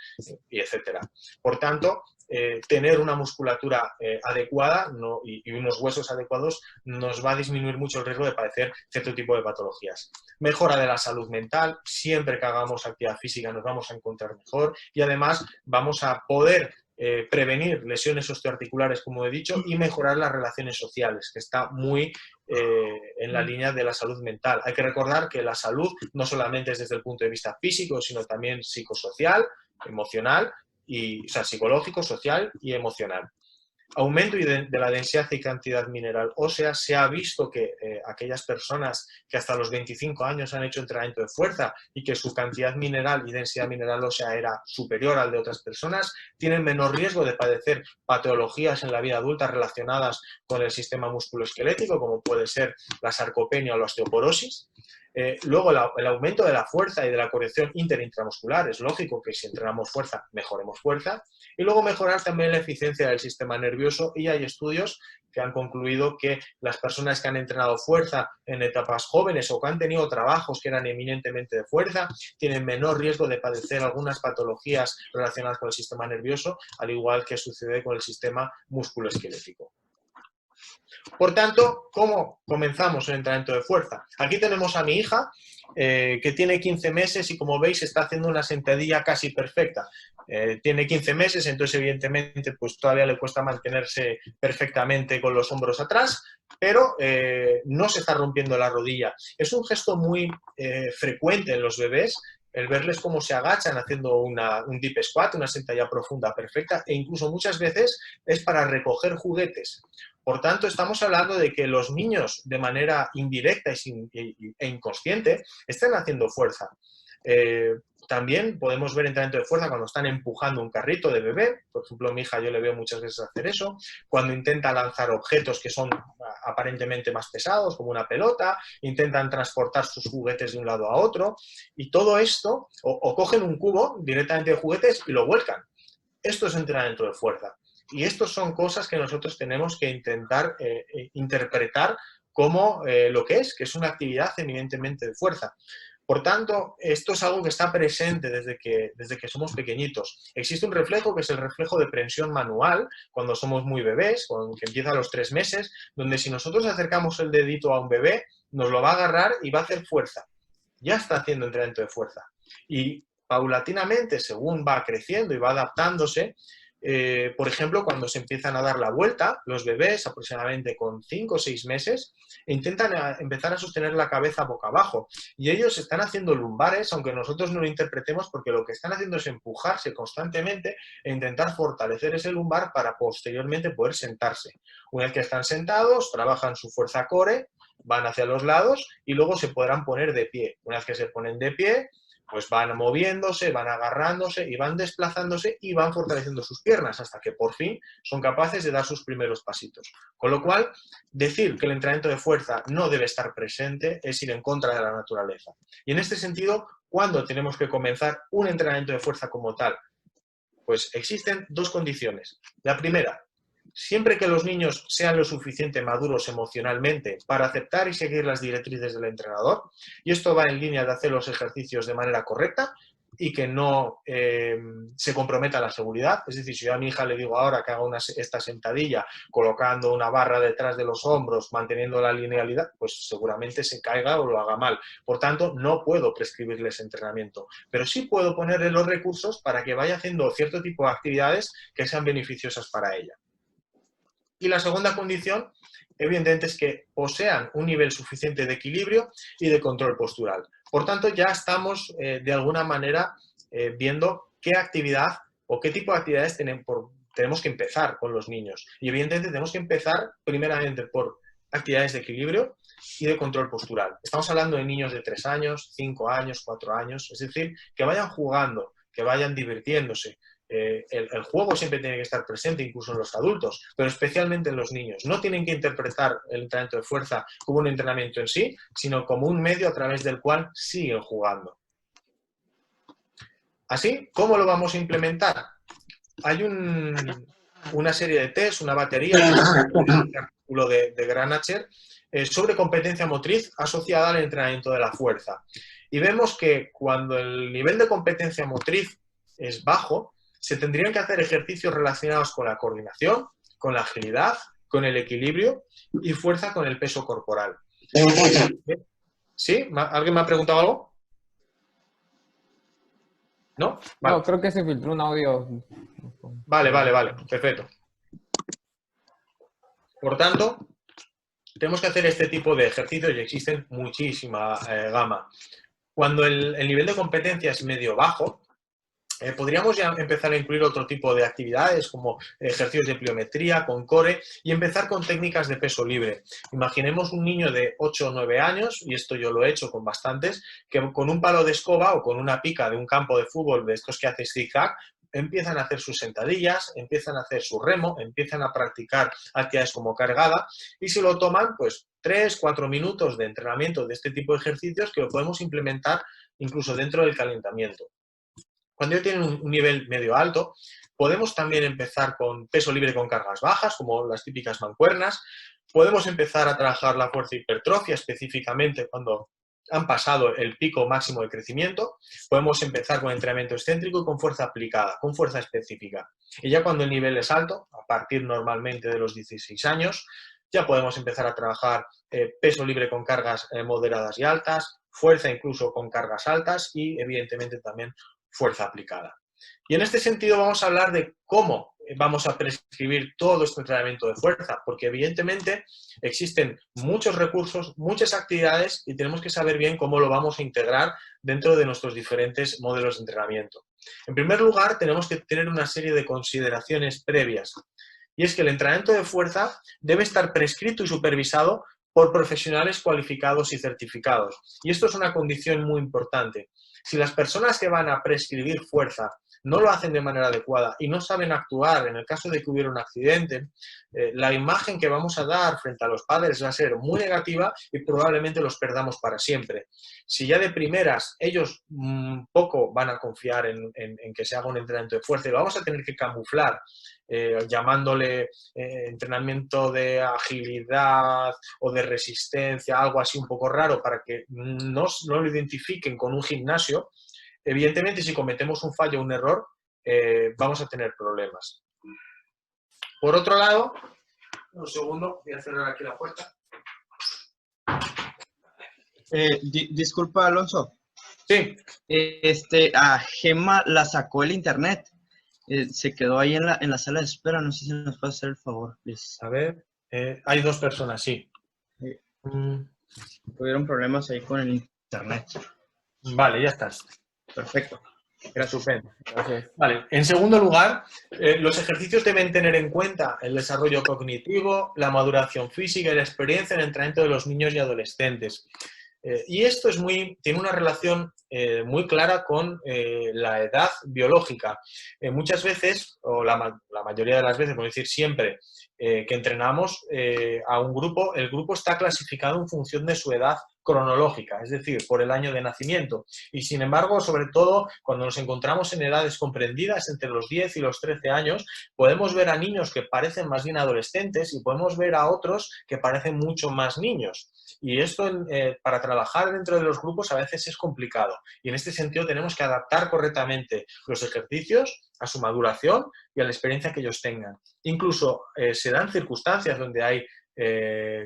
y etcétera. Por tanto, tener una musculatura adecuada y unos huesos adecuados nos va a disminuir mucho el riesgo de padecer cierto tipo de patologías. Mejora de la salud mental, siempre que hagamos actividad física nos vamos a encontrar mejor y además vamos a poder prevenir lesiones osteoarticulares, como he dicho, y mejorar las relaciones sociales, que está muy en la línea de la salud mental. Hay que recordar que la salud no solamente es desde el punto de vista físico, sino también psicosocial, emocional, o sea, psicológico, social y emocional. Aumento de la densidad y cantidad mineral ósea. Se ha visto que aquellas personas que hasta los 25 años han hecho entrenamiento de fuerza y que su cantidad mineral y densidad mineral ósea era superior al de otras personas, tienen menor riesgo de padecer patologías en la vida adulta relacionadas con el sistema musculoesquelético, como puede ser la sarcopenia o la osteoporosis. Luego, el aumento de la fuerza y de la corrección intramuscular. Es lógico que si entrenamos fuerza, mejoremos fuerza. Y luego mejorar también la eficiencia del sistema nervioso. Y hay estudios que han concluido que las personas que han entrenado fuerza en etapas jóvenes o que han tenido trabajos que eran eminentemente de fuerza, tienen menor riesgo de padecer algunas patologías relacionadas con el sistema nervioso, al igual que sucede con el sistema musculoesquelético. Por tanto, ¿cómo comenzamos el entrenamiento de fuerza? Aquí tenemos a mi hija, que tiene 15 meses y, como veis, está haciendo una sentadilla casi perfecta. Tiene 15 meses, entonces evidentemente pues todavía le cuesta mantenerse perfectamente con los hombros atrás, pero no se está rompiendo la rodilla. Es un gesto muy frecuente en los bebés, el verles cómo se agachan haciendo un deep squat, una sentadilla profunda perfecta, e incluso muchas veces es para recoger juguetes. Por tanto, estamos hablando de que los niños, de manera indirecta e inconsciente, están haciendo fuerza. También podemos ver entrenamiento de fuerza cuando están empujando un carrito de bebé. Por ejemplo, a mi hija yo le veo muchas veces hacer eso. Cuando intenta lanzar objetos que son aparentemente más pesados, como una pelota, intentan transportar sus juguetes de un lado a otro. Y todo esto, o cogen un cubo directamente de juguetes y lo vuelcan. Esto es entrenamiento de fuerza. Y estas son cosas que nosotros tenemos que intentar interpretar como lo que es una actividad eminentemente de fuerza. Por tanto, esto es algo que está presente desde que somos pequeñitos. Existe un reflejo que es el reflejo de prensión manual, cuando somos muy bebés, que empieza a los 3 meses, donde si nosotros acercamos el dedito a un bebé, nos lo va a agarrar y va a hacer fuerza. Ya está haciendo entrenamiento de fuerza. Y paulatinamente, según va creciendo y va adaptándose, por ejemplo, cuando se empiezan a dar la vuelta, los bebés, aproximadamente con 5 o 6 meses, intentan empezar a sostener la cabeza boca abajo. Y ellos están haciendo lumbares, aunque nosotros no lo interpretemos, porque lo que están haciendo es empujarse constantemente e intentar fortalecer ese lumbar para posteriormente poder sentarse. Una vez que están sentados, trabajan su fuerza core, van hacia los lados y luego se podrán poner de pie. Una vez que se ponen de pie, pues van moviéndose, van agarrándose y van desplazándose y van fortaleciendo sus piernas hasta que por fin son capaces de dar sus primeros pasitos. Con lo cual, decir que el entrenamiento de fuerza no debe estar presente es ir en contra de la naturaleza. Y en este sentido, ¿cuándo tenemos que comenzar un entrenamiento de fuerza como tal? Pues existen 2 condiciones. La primera, siempre que los niños sean lo suficiente maduros emocionalmente para aceptar y seguir las directrices del entrenador, y esto va en línea de hacer los ejercicios de manera correcta y que no se comprometa la seguridad. Es decir, si yo a mi hija le digo ahora que haga esta sentadilla colocando una barra detrás de los hombros, manteniendo la linealidad, pues seguramente se caiga o lo haga mal. Por tanto, no puedo prescribirles entrenamiento, pero sí puedo ponerle los recursos para que vaya haciendo cierto tipo de actividades que sean beneficiosas para ella. Y la segunda condición, evidentemente, es que posean un nivel suficiente de equilibrio y de control postural. Por tanto, ya estamos, de alguna manera, viendo qué actividad o qué tipo de actividades tenemos que empezar con los niños. Y, evidentemente, tenemos que empezar, primeramente, por actividades de equilibrio y de control postural. Estamos hablando de niños de 3 años, 5 años, 4 años, es decir, que vayan jugando, que vayan divirtiéndose. El juego siempre tiene que estar presente, incluso en los adultos, pero especialmente en los niños. No tienen que interpretar el entrenamiento de fuerza como un entrenamiento en sí, sino como un medio a través del cual siguen jugando. Así, ¿cómo lo vamos a implementar? Hay una serie de test, una batería, un artículo de Granacher, sobre competencia motriz asociada al entrenamiento de la fuerza. Y vemos que cuando el nivel de competencia motriz es bajo, se tendrían que hacer ejercicios relacionados con la coordinación, con la agilidad, con el equilibrio y fuerza con el peso corporal. ¿Sí? ¿Alguien me ha preguntado algo? ¿No? Vale. No, creo que se filtró un audio. Vale. Perfecto. Por tanto, tenemos que hacer este tipo de ejercicios y existen muchísima gama. Cuando el nivel de competencia es medio bajo, podríamos ya empezar a incluir otro tipo de actividades como ejercicios de pliometría con core y empezar con técnicas de peso libre. Imaginemos un niño de 8 o 9 años, y esto yo lo he hecho con bastantes, que con un palo de escoba o con una pica de un campo de fútbol de estos que haces zigzag, empiezan a hacer sus sentadillas, empiezan a hacer su remo, empiezan a practicar actividades como cargada y se lo toman pues 3-4 minutos de entrenamiento de este tipo de ejercicios que lo podemos implementar incluso dentro del calentamiento. Cuando ya tienen un nivel medio alto, podemos también empezar con peso libre con cargas bajas, como las típicas mancuernas. Podemos empezar a trabajar la fuerza hipertrofia específicamente cuando han pasado el pico máximo de crecimiento. Podemos empezar con entrenamiento excéntrico y con fuerza aplicada, con fuerza específica. Y ya cuando el nivel es alto, a partir normalmente de los 16 años, ya podemos empezar a trabajar peso libre con cargas moderadas y altas, fuerza incluso con cargas altas y evidentemente también fuerza aplicada. Y en este sentido vamos a hablar de cómo vamos a prescribir todo este entrenamiento de fuerza, porque evidentemente existen muchos recursos, muchas actividades y tenemos que saber bien cómo lo vamos a integrar dentro de nuestros diferentes modelos de entrenamiento. En primer lugar, tenemos que tener una serie de consideraciones previas, y es que el entrenamiento de fuerza debe estar prescrito y supervisado por profesionales cualificados y certificados. Y esto es una condición muy importante. Si las personas que van a prescribir fuerza no lo hacen de manera adecuada y no saben actuar en el caso de que hubiera un accidente, la imagen que vamos a dar frente a los padres va a ser muy negativa y probablemente los perdamos para siempre. Si ya de primeras ellos poco van a confiar en que se haga un entrenamiento de fuerza y lo vamos a tener que camuflar llamándole entrenamiento de agilidad o de resistencia, algo así un poco raro para que no lo identifiquen con un gimnasio, evidentemente si cometemos un fallo o un error vamos a tener problemas. Por otro lado, un segundo, voy a cerrar aquí la puerta. Disculpa, Alonso. Sí. Gemma la sacó el internet. Se quedó ahí en la sala de espera. No sé si nos puede hacer el favor, please. A ver, hay dos personas, sí. Tuvieron problemas ahí con el internet. Vale, ya estás. Perfecto. Estupendo. Gracias. Vale. En segundo lugar, los ejercicios deben tener en cuenta el desarrollo cognitivo, la maduración física y la experiencia en el entrenamiento de los niños y adolescentes. Y esto tiene una relación muy clara con la edad biológica. Muchas veces, o la mayoría de las veces, por decir siempre, que entrenamos a un grupo, el grupo está clasificado en función de su edad cronológica, es decir, por el año de nacimiento. Y sin embargo, sobre todo, cuando nos encontramos en edades comprendidas entre los 10 y los 13 años, podemos ver a niños que parecen más bien adolescentes y podemos ver a otros que parecen mucho más niños. Y esto para trabajar dentro de los grupos a veces es complicado. Y en este sentido tenemos que adaptar correctamente los ejercicios a su maduración y a la experiencia que ellos tengan. Incluso se dan circunstancias donde hay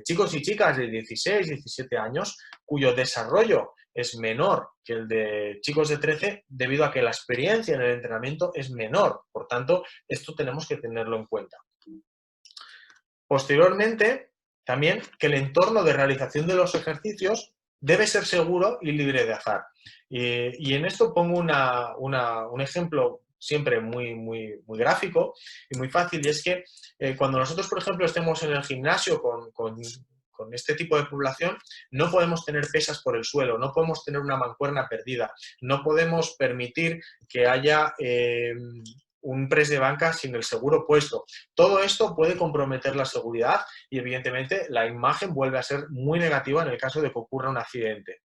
chicos y chicas de 16, 17 años cuyo desarrollo es menor que el de chicos de 13 debido a que la experiencia en el entrenamiento es menor. Por tanto, esto tenemos que tenerlo en cuenta. Posteriormente, también que el entorno de realización de los ejercicios debe ser seguro y libre de azar. Y en esto pongo un ejemplo siempre muy gráfico y muy fácil, y es que cuando nosotros, por ejemplo, estemos en el gimnasio con este tipo de población, no podemos tener pesas por el suelo, no podemos tener una mancuerna perdida, no podemos permitir que haya un press de banca sin el seguro puesto. Todo esto puede comprometer la seguridad y, evidentemente, la imagen vuelve a ser muy negativa en el caso de que ocurra un accidente.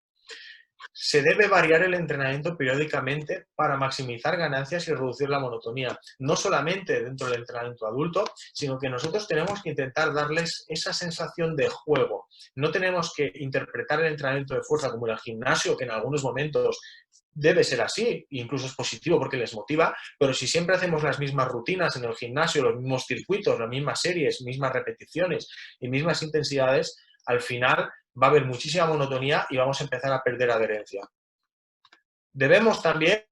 Se debe variar el entrenamiento periódicamente para maximizar ganancias y reducir la monotonía, no solamente dentro del entrenamiento adulto, sino que nosotros tenemos que intentar darles esa sensación de juego. No tenemos que interpretar el entrenamiento de fuerza como el gimnasio, que en algunos momentos debe ser así, incluso es positivo porque les motiva, pero si siempre hacemos las mismas rutinas en el gimnasio, los mismos circuitos, las mismas series, mismas repeticiones y mismas intensidades, al final va a haber muchísima monotonía y vamos a empezar a perder adherencia. Debemos también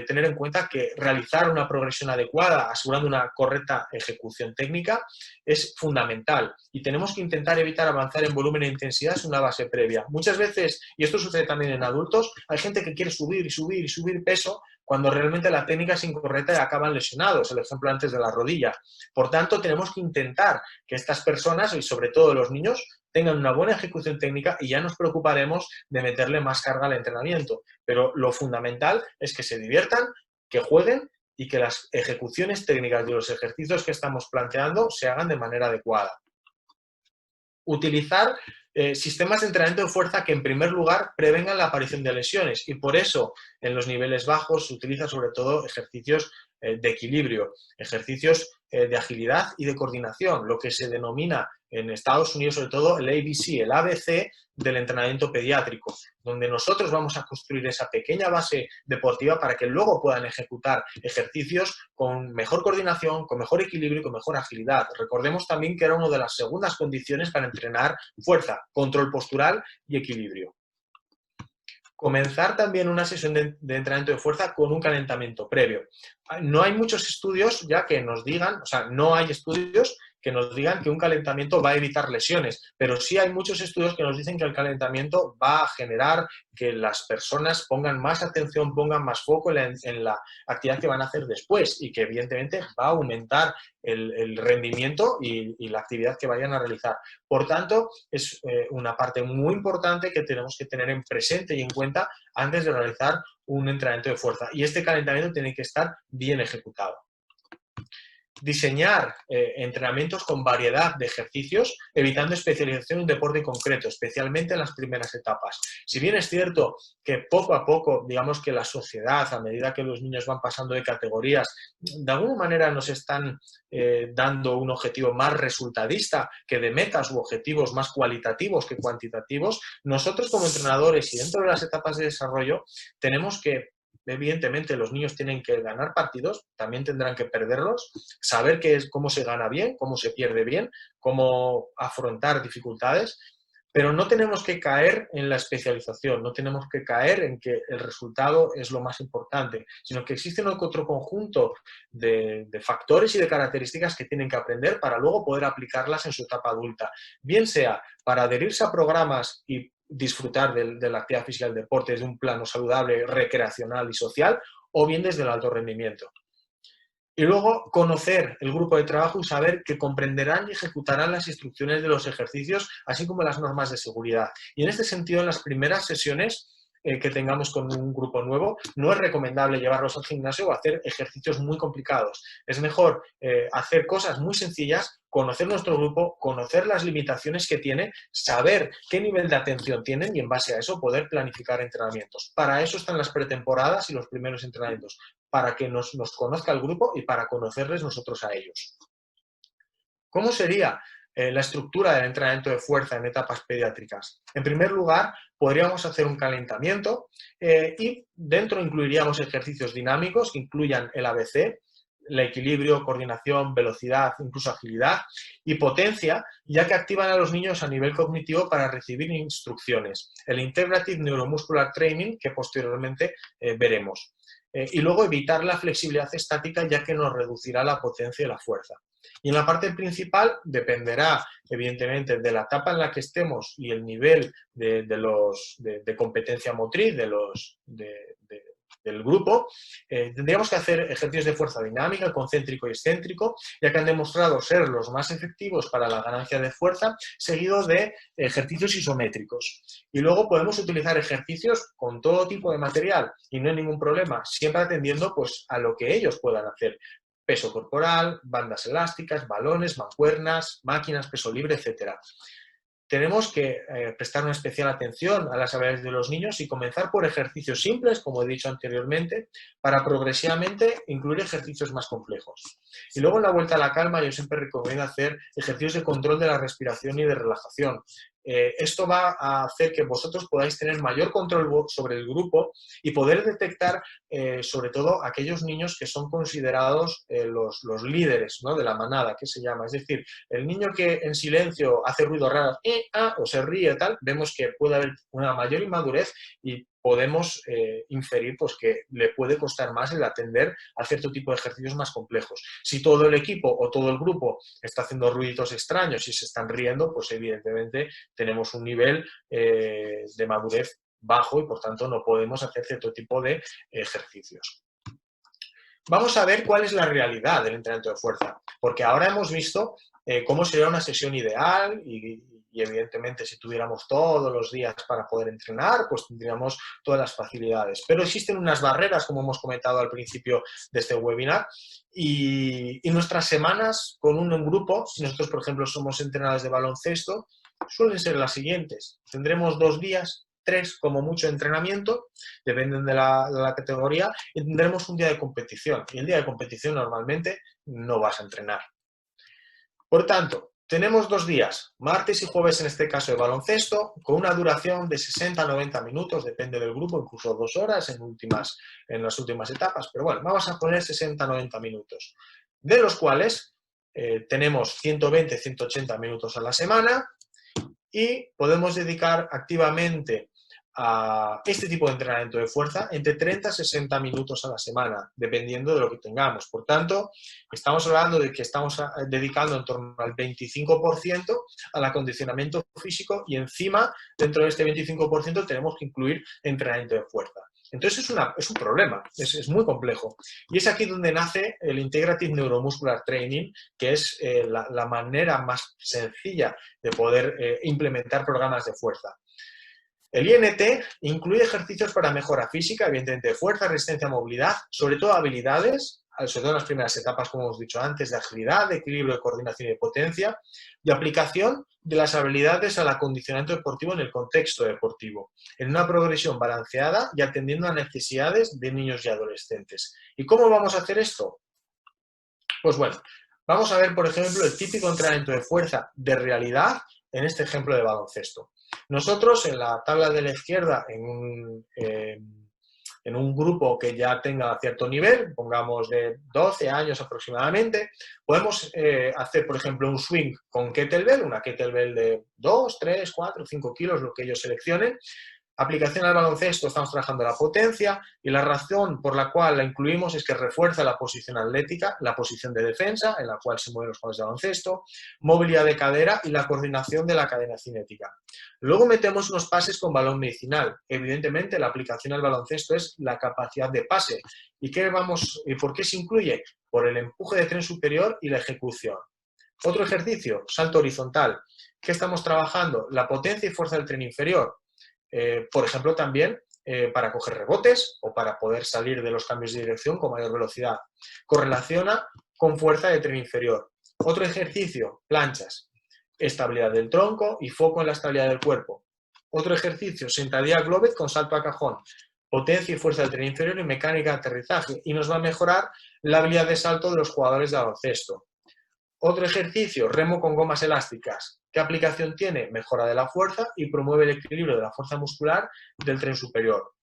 tener en cuenta que realizar una progresión adecuada, asegurando una correcta ejecución técnica, es fundamental y tenemos que intentar evitar avanzar en volumen e intensidad sin una base previa. Muchas veces, y esto sucede también en adultos, hay gente que quiere subir y subir y subir peso cuando realmente la técnica es incorrecta y acaban lesionados, el ejemplo antes de la rodilla. Por tanto, tenemos que intentar que estas personas, y sobre todo los niños, tengan una buena ejecución técnica y ya nos preocuparemos de meterle más carga al entrenamiento. Pero lo fundamental es que se diviertan, que jueguen y que las ejecuciones técnicas de los ejercicios que estamos planteando se hagan de manera adecuada. Utilizar sistemas de entrenamiento de fuerza que en primer lugar prevengan la aparición de lesiones y por eso en los niveles bajos se utiliza sobre todo ejercicios de equilibrio, ejercicios de agilidad y de coordinación, lo que se denomina en Estados Unidos sobre todo el ABC, el ABC del entrenamiento pediátrico, donde nosotros vamos a construir esa pequeña base deportiva para que luego puedan ejecutar ejercicios con mejor coordinación, con mejor equilibrio y con mejor agilidad. Recordemos también que era una de las segundas condiciones para entrenar fuerza, control postural y equilibrio. Comenzar también una sesión de entrenamiento de fuerza con un calentamiento previo. No hay muchos estudios ya que nos digan, o sea, no hay estudios que nos digan que un calentamiento va a evitar lesiones, pero sí hay muchos estudios que nos dicen que el calentamiento va a generar que las personas pongan más atención, pongan más foco en la actividad que van a hacer después y que evidentemente va a aumentar el rendimiento y la actividad que vayan a realizar. Por tanto, es una parte muy importante que tenemos que tener en presente y en cuenta antes de realizar un entrenamiento de fuerza. Y este calentamiento tiene que estar bien ejecutado. Diseñar entrenamientos con variedad de ejercicios, evitando especialización en un deporte concreto, especialmente en las primeras etapas. Si bien es cierto que poco a poco, digamos que la sociedad, a medida que los niños van pasando de categorías, de alguna manera nos están dando un objetivo más resultadista que de metas u objetivos más cualitativos que cuantitativos, nosotros como entrenadores y dentro de las etapas de desarrollo tenemos que evidentemente los niños tienen que ganar partidos, también tendrán que perderlos, saber cómo se gana bien, cómo se pierde bien, cómo afrontar dificultades, pero no tenemos que caer en la especialización, no tenemos que caer en que el resultado es lo más importante, sino que existe otro conjunto de factores y de características que tienen que aprender para luego poder aplicarlas en su etapa adulta, bien sea para adherirse a programas y disfrutar de la actividad física y del deporte desde un plano saludable, recreacional y social, o bien desde el alto rendimiento. Y luego conocer el grupo de trabajo y saber que comprenderán y ejecutarán las instrucciones de los ejercicios, así como las normas de seguridad. Y en este sentido, en las primeras sesiones que tengamos con un grupo nuevo, no es recomendable llevarlos al gimnasio o hacer ejercicios muy complicados. Es mejor hacer cosas muy sencillas, conocer nuestro grupo, conocer las limitaciones que tiene, saber qué nivel de atención tienen y en base a eso poder planificar entrenamientos. Para eso están las pretemporadas y los primeros entrenamientos, para que nos conozca el grupo y para conocerles nosotros a ellos. ¿Cómo sería la estructura del entrenamiento de fuerza en etapas pediátricas? En primer lugar, podríamos hacer un calentamiento y dentro incluiríamos ejercicios dinámicos que incluyan el ABC, el equilibrio, coordinación, velocidad, incluso agilidad y potencia, ya que activan a los niños a nivel cognitivo para recibir instrucciones. El Integrative Neuromuscular Training, que posteriormente veremos. Y luego evitar la flexibilidad estática, ya que nos reducirá la potencia y la fuerza. Y en la parte principal dependerá, evidentemente, de la etapa en la que estemos y el nivel de competencia motriz del grupo. Tendríamos que hacer ejercicios de fuerza dinámica, concéntrico y excéntrico, ya que han demostrado ser los más efectivos para la ganancia de fuerza, seguidos de ejercicios isométricos. Y luego podemos utilizar ejercicios con todo tipo de material y no hay ningún problema, siempre atendiendo pues, a lo que ellos puedan hacer. Peso corporal, bandas elásticas, balones, mancuernas, máquinas, peso libre, etc. Tenemos que prestar una especial atención a las habilidades de los niños y comenzar por ejercicios simples, como he dicho anteriormente, para progresivamente incluir ejercicios más complejos. Y luego en la vuelta a la calma yo siempre recomiendo hacer ejercicios de control de la respiración y de relajación. Esto va a hacer que vosotros podáis tener mayor control sobre el grupo y poder detectar sobre todo aquellos niños que son considerados los líderes, ¿no? De la manada, que se llama. Es decir, el niño que en silencio hace ruidos raros o se ríe tal, vemos que puede haber una mayor inmadurez y podemos inferir pues, que le puede costar más el atender a cierto tipo de ejercicios más complejos. Si todo el equipo o todo el grupo está haciendo ruiditos extraños y se están riendo, pues evidentemente tenemos un nivel de madurez bajo y por tanto no podemos hacer cierto tipo de ejercicios. Vamos a ver cuál es la realidad del entrenamiento de fuerza, porque ahora hemos visto cómo sería una sesión ideal y y evidentemente si tuviéramos todos los días para poder entrenar, pues tendríamos todas las facilidades. Pero existen unas barreras, como hemos comentado al principio de este webinar, y nuestras semanas con un grupo, si nosotros por ejemplo somos entrenadores de baloncesto, suelen ser las siguientes. Tendremos 2 días, 3 como mucho de entrenamiento, dependen de la categoría, y tendremos un día de competición. Y el día de competición normalmente no vas a entrenar. Por tanto, tenemos 2 días, martes y jueves en este caso de baloncesto, con una duración de 60 a 90 minutos, depende del grupo, incluso 2 horas en las últimas etapas, pero bueno, vamos a poner 60 a 90 minutos, de los cuales tenemos 120 a 180 minutos a la semana y podemos dedicar activamente a este tipo de entrenamiento de fuerza entre 30 a 60 minutos a la semana, dependiendo de lo que tengamos. Por tanto, estamos hablando de que estamos dedicando en torno al 25% al acondicionamiento físico y encima, dentro de este 25%, tenemos que incluir entrenamiento de fuerza. Entonces es un problema, es muy complejo. Y es aquí donde nace el Integrative Neuromuscular Training, que es la manera más sencilla de poder implementar programas de fuerza. El INT incluye ejercicios para mejora física, evidentemente de fuerza, resistencia, movilidad, sobre todo habilidades, sobre todo en las primeras etapas, como hemos dicho antes, de agilidad, de equilibrio, de coordinación y de potencia, y aplicación de las habilidades al acondicionamiento deportivo en el contexto deportivo, en una progresión balanceada y atendiendo a necesidades de niños y adolescentes. ¿Y cómo vamos a hacer esto? Pues bueno, vamos a ver, por ejemplo, el típico entrenamiento de fuerza de realidad en este ejemplo de baloncesto. Nosotros en la tabla de la izquierda, en un grupo que ya tenga cierto nivel, pongamos de 12 años aproximadamente, podemos hacer, por ejemplo, un swing con kettlebell, una kettlebell de 2, 3, 4, 5 kilos, lo que ellos seleccionen. Aplicación al baloncesto, estamos trabajando la potencia y la razón por la cual la incluimos es que refuerza la posición atlética, la posición de defensa en la cual se mueven los jugadores de baloncesto, movilidad de cadera y la coordinación de la cadena cinética. Luego metemos unos pases con balón medicinal. Evidentemente la aplicación al baloncesto es la capacidad de pase. ¿Y por qué se incluye? Por el empuje de tren superior y la ejecución. Otro ejercicio, salto horizontal. ¿Qué estamos trabajando? La potencia y fuerza del tren inferior. Por ejemplo, también para coger rebotes o para poder salir de los cambios de dirección con mayor velocidad. Correlaciona con fuerza de tren inferior. Otro ejercicio, planchas. Estabilidad del tronco y foco en la estabilidad del cuerpo. Otro ejercicio, sentadilla globet con salto a cajón. Potencia y fuerza del tren inferior y mecánica de aterrizaje. Y nos va a mejorar la habilidad de salto de los jugadores de baloncesto. Otro ejercicio, remo con gomas elásticas. ¿Qué aplicación tiene? Mejora de la fuerza y promueve el equilibrio de la fuerza muscular del tren superior.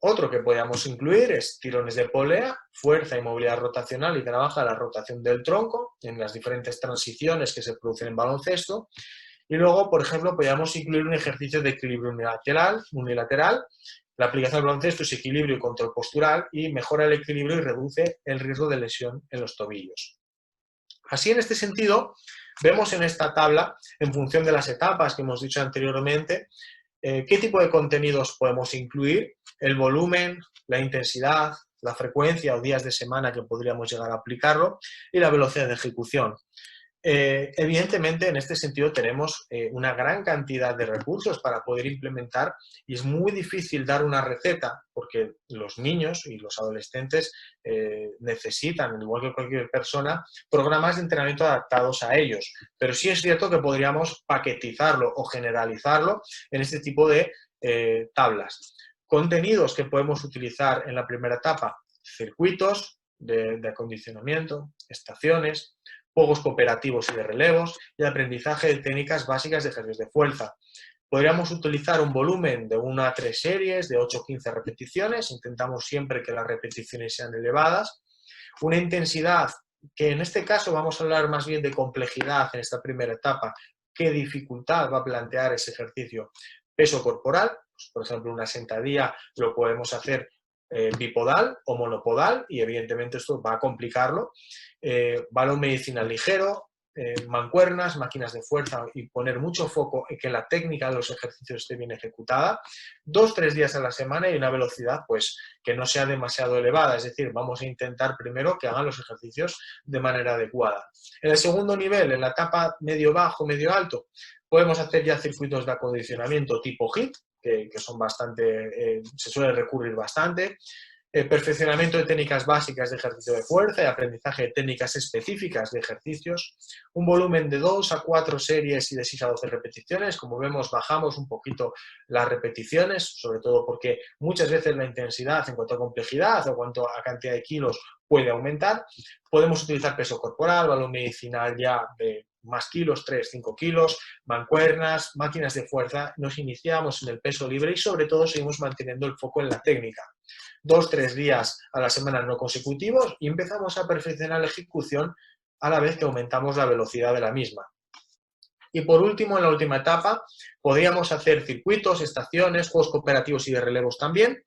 Otro que podríamos incluir es tirones de polea, fuerza y movilidad rotacional y trabaja la rotación del tronco en las diferentes transiciones que se producen en baloncesto. Y luego, por ejemplo, podríamos incluir un ejercicio de equilibrio unilateral. La aplicación del baloncesto es equilibrio y control postural y mejora el equilibrio y reduce el riesgo de lesión en los tobillos. Así, en este sentido, vemos en esta tabla, en función de las etapas que hemos dicho anteriormente, qué tipo de contenidos podemos incluir, el volumen, la intensidad, la frecuencia o días de semana que podríamos llegar a aplicarlo y la velocidad de ejecución. Evidentemente, en este sentido tenemos una gran cantidad de recursos para poder implementar y es muy difícil dar una receta porque los niños y los adolescentes necesitan, al igual que cualquier persona, programas de entrenamiento adaptados a ellos. Pero sí es cierto que podríamos paquetizarlo o generalizarlo en este tipo de tablas. Contenidos que podemos utilizar en la primera etapa, circuitos de acondicionamiento, estaciones, juegos cooperativos y de relevos y aprendizaje de técnicas básicas de ejercicios de fuerza. Podríamos utilizar un volumen de 1 a 3 series de 8 o 15 repeticiones, intentamos siempre que las repeticiones sean elevadas. Una intensidad que en este caso vamos a hablar más bien de complejidad en esta primera etapa, qué dificultad va a plantear ese ejercicio. Peso corporal, pues, por ejemplo una sentadilla lo podemos hacer bipodal o monopodal y evidentemente esto va a complicarlo. Balón medicinal ligero, mancuernas, máquinas de fuerza y poner mucho foco en que la técnica de los ejercicios esté bien ejecutada, 2-3 días a la semana y una velocidad pues que no sea demasiado elevada, es decir, vamos a intentar primero que hagan los ejercicios de manera adecuada. En el segundo nivel, en la etapa medio-bajo, medio-alto, podemos hacer ya circuitos de acondicionamiento tipo HIIT, que son bastante, se suele recurrir bastante, perfeccionamiento de técnicas básicas de ejercicio de fuerza y aprendizaje de técnicas específicas de ejercicios, un volumen de 2 a 4 series y de 6 a 12 repeticiones. Como vemos, bajamos un poquito las repeticiones, sobre todo porque muchas veces la intensidad en cuanto a complejidad o en cuanto a cantidad de kilos puede aumentar. Podemos utilizar peso corporal, balón medicinal ya de más kilos, 3-5 kilos, mancuernas, máquinas de fuerza. Nos iniciamos en el peso libre y sobre todo seguimos manteniendo el foco en la técnica. 2-3 días a la semana no consecutivos y empezamos a perfeccionar la ejecución a la vez que aumentamos la velocidad de la misma. Y por último, en la última etapa, podríamos hacer circuitos, estaciones, juegos cooperativos y de relevos también.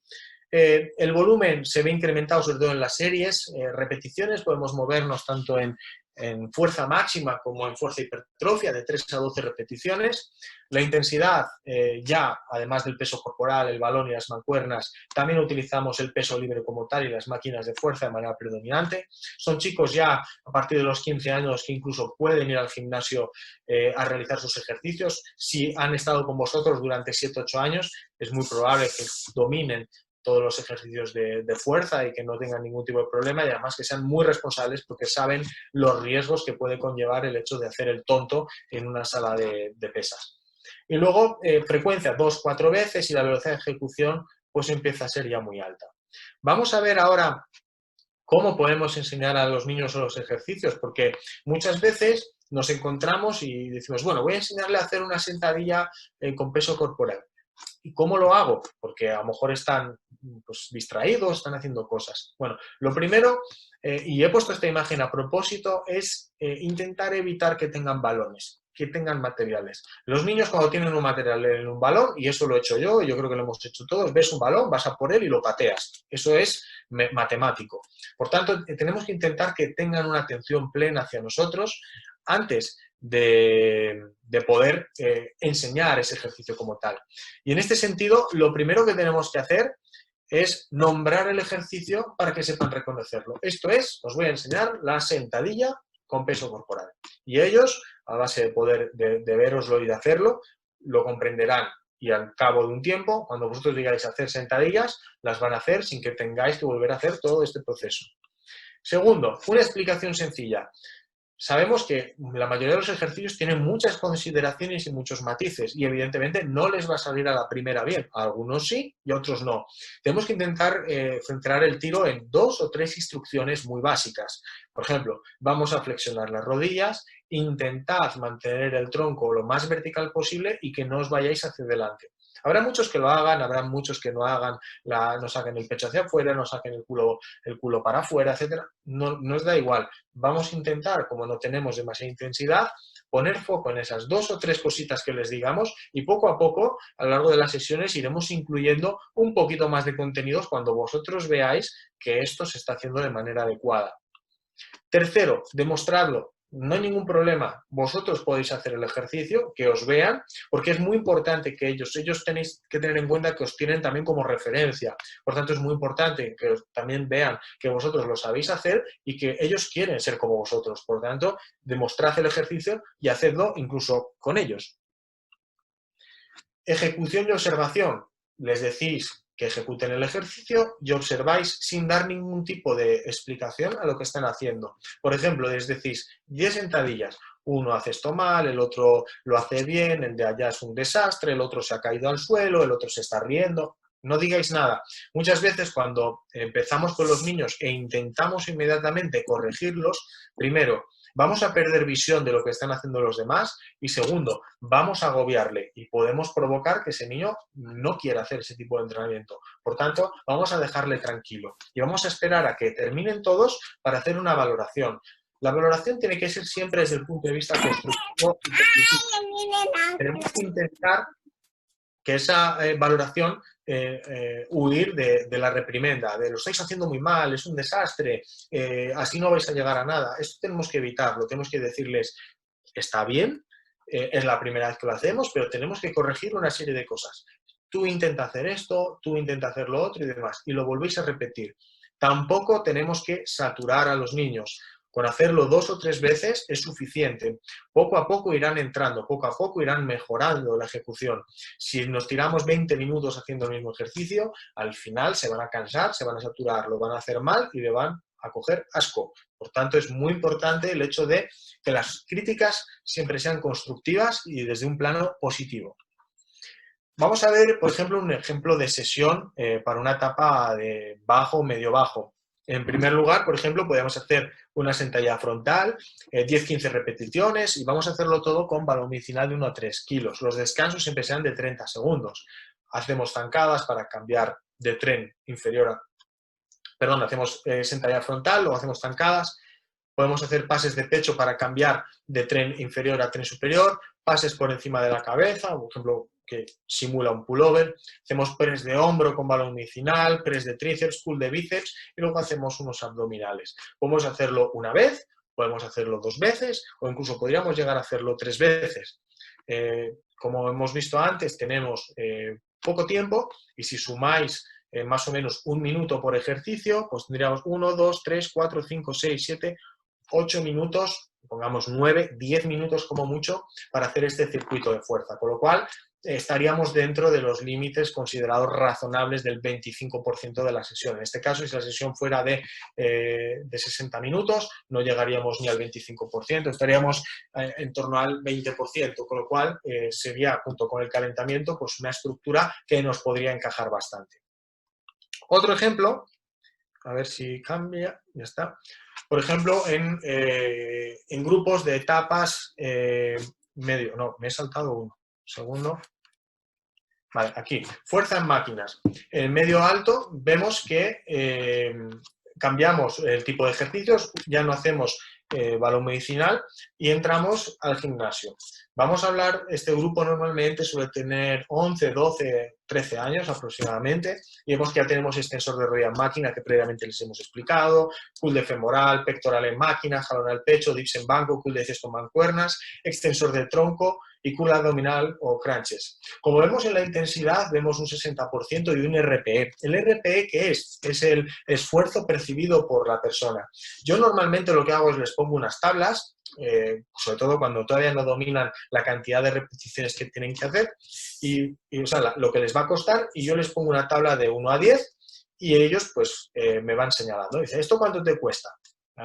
El volumen se ve incrementado sobre todo en las series, repeticiones, podemos movernos tanto en fuerza máxima como en fuerza hipertrofia de 3 a 12 repeticiones. La intensidad, ya además del peso corporal, el balón y las mancuernas, también utilizamos el peso libre como tal y las máquinas de fuerza de manera predominante. Son chicos ya a partir de los 15 años que incluso pueden ir al gimnasio a realizar sus ejercicios. Si han estado con vosotros durante 7-8 años, es muy probable que dominen todos los ejercicios de fuerza y que no tengan ningún tipo de problema y además que sean muy responsables porque saben los riesgos que puede conllevar el hecho de hacer el tonto en una sala de pesas. Y luego frecuencia 2-4 veces y la velocidad de ejecución pues empieza a ser ya muy alta. Vamos a ver ahora cómo podemos enseñar a los niños los ejercicios, porque muchas veces nos encontramos y decimos, bueno, voy a enseñarle a hacer una sentadilla con peso corporal. ¿Y cómo lo hago? Porque a lo mejor están pues, distraídos, están haciendo cosas. Bueno, lo primero, y he puesto esta imagen a propósito, es intentar evitar que tengan balones, que tengan materiales. Los niños cuando tienen un material en un balón, y eso lo he hecho yo, y yo creo que lo hemos hecho todos, ves un balón, vas a por él y lo pateas. Eso es matemático. Por tanto, tenemos que intentar que tengan una atención plena hacia nosotros antes de poder enseñar ese ejercicio como tal. Y en este sentido, lo primero que tenemos que hacer es nombrar el ejercicio para que sepan reconocerlo. Esto es, os voy a enseñar la sentadilla con peso corporal. Y ellos, a base de poder de veroslo y de hacerlo, lo comprenderán. Y al cabo de un tiempo, cuando vosotros digáis hacer sentadillas, las van a hacer sin que tengáis que volver a hacer todo este proceso. Segundo, una explicación sencilla. Sabemos que la mayoría de los ejercicios tienen muchas consideraciones y muchos matices y evidentemente no les va a salir a la primera bien. A algunos sí y a otros no. Tenemos que intentar centrar el tiro en 2 o 3 instrucciones muy básicas. Por ejemplo, vamos a flexionar las rodillas, intentad mantener el tronco lo más vertical posible y que no os vayáis hacia adelante. Habrá muchos que lo hagan, habrá muchos que no hagan, no saquen el pecho hacia afuera, no saquen el culo para afuera, etc. No nos da igual. Vamos a intentar, como no tenemos demasiada intensidad, poner foco en esas 2 o 3 cositas que les digamos y poco a poco, a lo largo de las sesiones, iremos incluyendo un poquito más de contenidos cuando vosotros veáis que esto se está haciendo de manera adecuada. Tercero, demostrarlo. No hay ningún problema, vosotros podéis hacer el ejercicio, que os vean, porque es muy importante que ellos tenéis que tener en cuenta que os tienen también como referencia. Por tanto, es muy importante que también vean que vosotros lo sabéis hacer y que ellos quieren ser como vosotros. Por tanto, demostrad el ejercicio y hacedlo incluso con ellos. Ejecución y observación. Les decís que ejecuten el ejercicio y observáis sin dar ningún tipo de explicación a lo que están haciendo. Por ejemplo, les decís 10 sentadillas, uno hace esto mal, el otro lo hace bien, el de allá es un desastre, el otro se ha caído al suelo, el otro se está riendo. No digáis nada. Muchas veces cuando empezamos con los niños e intentamos inmediatamente corregirlos, primero, vamos a perder visión de lo que están haciendo los demás y segundo, vamos a agobiarle y podemos provocar que ese niño no quiera hacer ese tipo de entrenamiento. Por tanto, vamos a dejarle tranquilo y vamos a esperar a que terminen todos para hacer una valoración. La valoración tiene que ser siempre desde el punto de vista constructivo y positivo. Tenemos que intentar que esa valoración huir de la reprimenda, de lo estáis haciendo muy mal, es un desastre, así no vais a llegar a nada. Esto tenemos que evitarlo, tenemos que decirles, está bien, es la primera vez que lo hacemos, pero tenemos que corregir una serie de cosas. Tú intenta hacer esto, tú intenta hacer lo otro y demás, y lo volvéis a repetir. Tampoco tenemos que saturar a los niños. Con hacerlo 2 o 3 veces es suficiente. Poco a poco irán entrando, poco a poco irán mejorando la ejecución. Si nos tiramos 20 minutos haciendo el mismo ejercicio, al final se van a cansar, se van a saturar, lo van a hacer mal y le van a coger asco. Por tanto, es muy importante el hecho de que las críticas siempre sean constructivas y desde un plano positivo. Vamos a ver, por ejemplo, un ejemplo de sesión para una etapa de bajo o medio bajo. En primer lugar, por ejemplo, podemos hacer una sentadilla frontal, 10-15 repeticiones y vamos a hacerlo todo con balón medicinal de 1 a 3 kilos. Los descansos siempre sean de 30 segundos. Hacemos zancadas para cambiar de tren inferior a... Perdón, hacemos sentadilla frontal, luego hacemos zancadas. Podemos hacer pases de pecho para cambiar de tren inferior a tren superior, pases por encima de la cabeza, por ejemplo, que simula un pullover. Hacemos press de hombro con balón medicinal, press de tríceps, pull de bíceps y luego hacemos unos abdominales. Podemos hacerlo una vez, podemos hacerlo 2 veces o incluso podríamos llegar a hacerlo 3 veces. Como hemos visto antes, tenemos poco tiempo y si sumáis más o menos 1 minuto por ejercicio, pues tendríamos 1, 2, 3, 4, 5, 6, 7, 8 minutos, pongamos 9, 10 minutos como mucho para hacer este circuito de fuerza, con lo cual estaríamos dentro de los límites considerados razonables del 25% de la sesión. En este caso, si la sesión fuera de 60 minutos, no llegaríamos ni al 25%, estaríamos en torno al 20%, con lo cual sería, junto con el calentamiento, pues una estructura que nos podría encajar bastante. Otro ejemplo, a ver si cambia, ya está. Por ejemplo, en grupos de etapas medio, no, me he saltado uno, segundo. Vale, aquí, fuerza en máquinas. En medio alto vemos que cambiamos el tipo de ejercicios, ya no hacemos balón medicinal y entramos al gimnasio. Vamos a hablar, este grupo normalmente suele tener 11, 12, 13 años aproximadamente y vemos que ya tenemos extensor de rodilla en máquina que previamente les hemos explicado, pull de femoral, pectoral en máquina, jalón al pecho, dips en banco, pull de bíceps con mancuernas, extensor de tronco y curl abdominal o crunches. Como vemos en la intensidad, vemos un 60% y un RPE. ¿El RPE qué es? Es el esfuerzo percibido por la persona. Yo normalmente lo que hago es les pongo unas tablas, sobre todo cuando todavía no dominan la cantidad de repeticiones que tienen que hacer, y o sea, lo que les va a costar, y yo les pongo una tabla de 1 a 10 y ellos pues me van señalando. Dice, ¿esto cuánto te cuesta?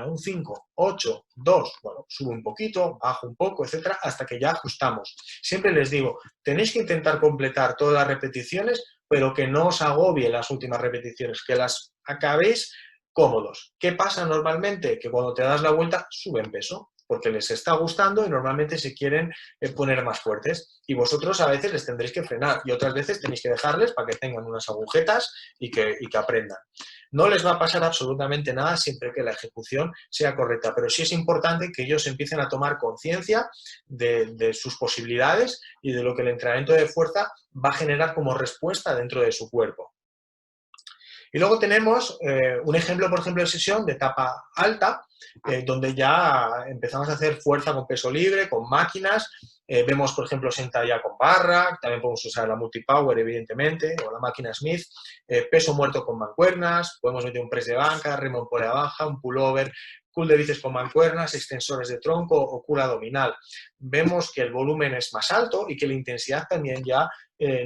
Un 5, 8, 2, bueno, subo un poquito, bajo un poco, etcétera, hasta que ya ajustamos. Siempre les digo, tenéis que intentar completar todas las repeticiones, pero que no os agobie las últimas repeticiones, que las acabéis cómodos. ¿Qué pasa normalmente? Que cuando te das la vuelta, suben peso, porque les está gustando y normalmente se quieren poner más fuertes. Y vosotros a veces les tendréis que frenar y otras veces tenéis que dejarles para que tengan unas agujetas y que aprendan. No les va a pasar absolutamente nada siempre que la ejecución sea correcta, pero sí es importante que ellos empiecen a tomar conciencia de sus posibilidades y de lo que el entrenamiento de fuerza va a generar como respuesta dentro de su cuerpo. Y luego tenemos un ejemplo, por ejemplo, de sesión de etapa alta, donde ya empezamos a hacer fuerza con peso libre, con máquinas. Vemos, por ejemplo, sentadilla con barra, también podemos usar la multipower, evidentemente, o la máquina Smith, peso muerto con mancuernas, podemos meter un press de banca, remo en polea baja, un pullover, curl de bíceps con mancuernas, extensores de tronco o curl abdominal. Vemos que el volumen es más alto y que la intensidad también ya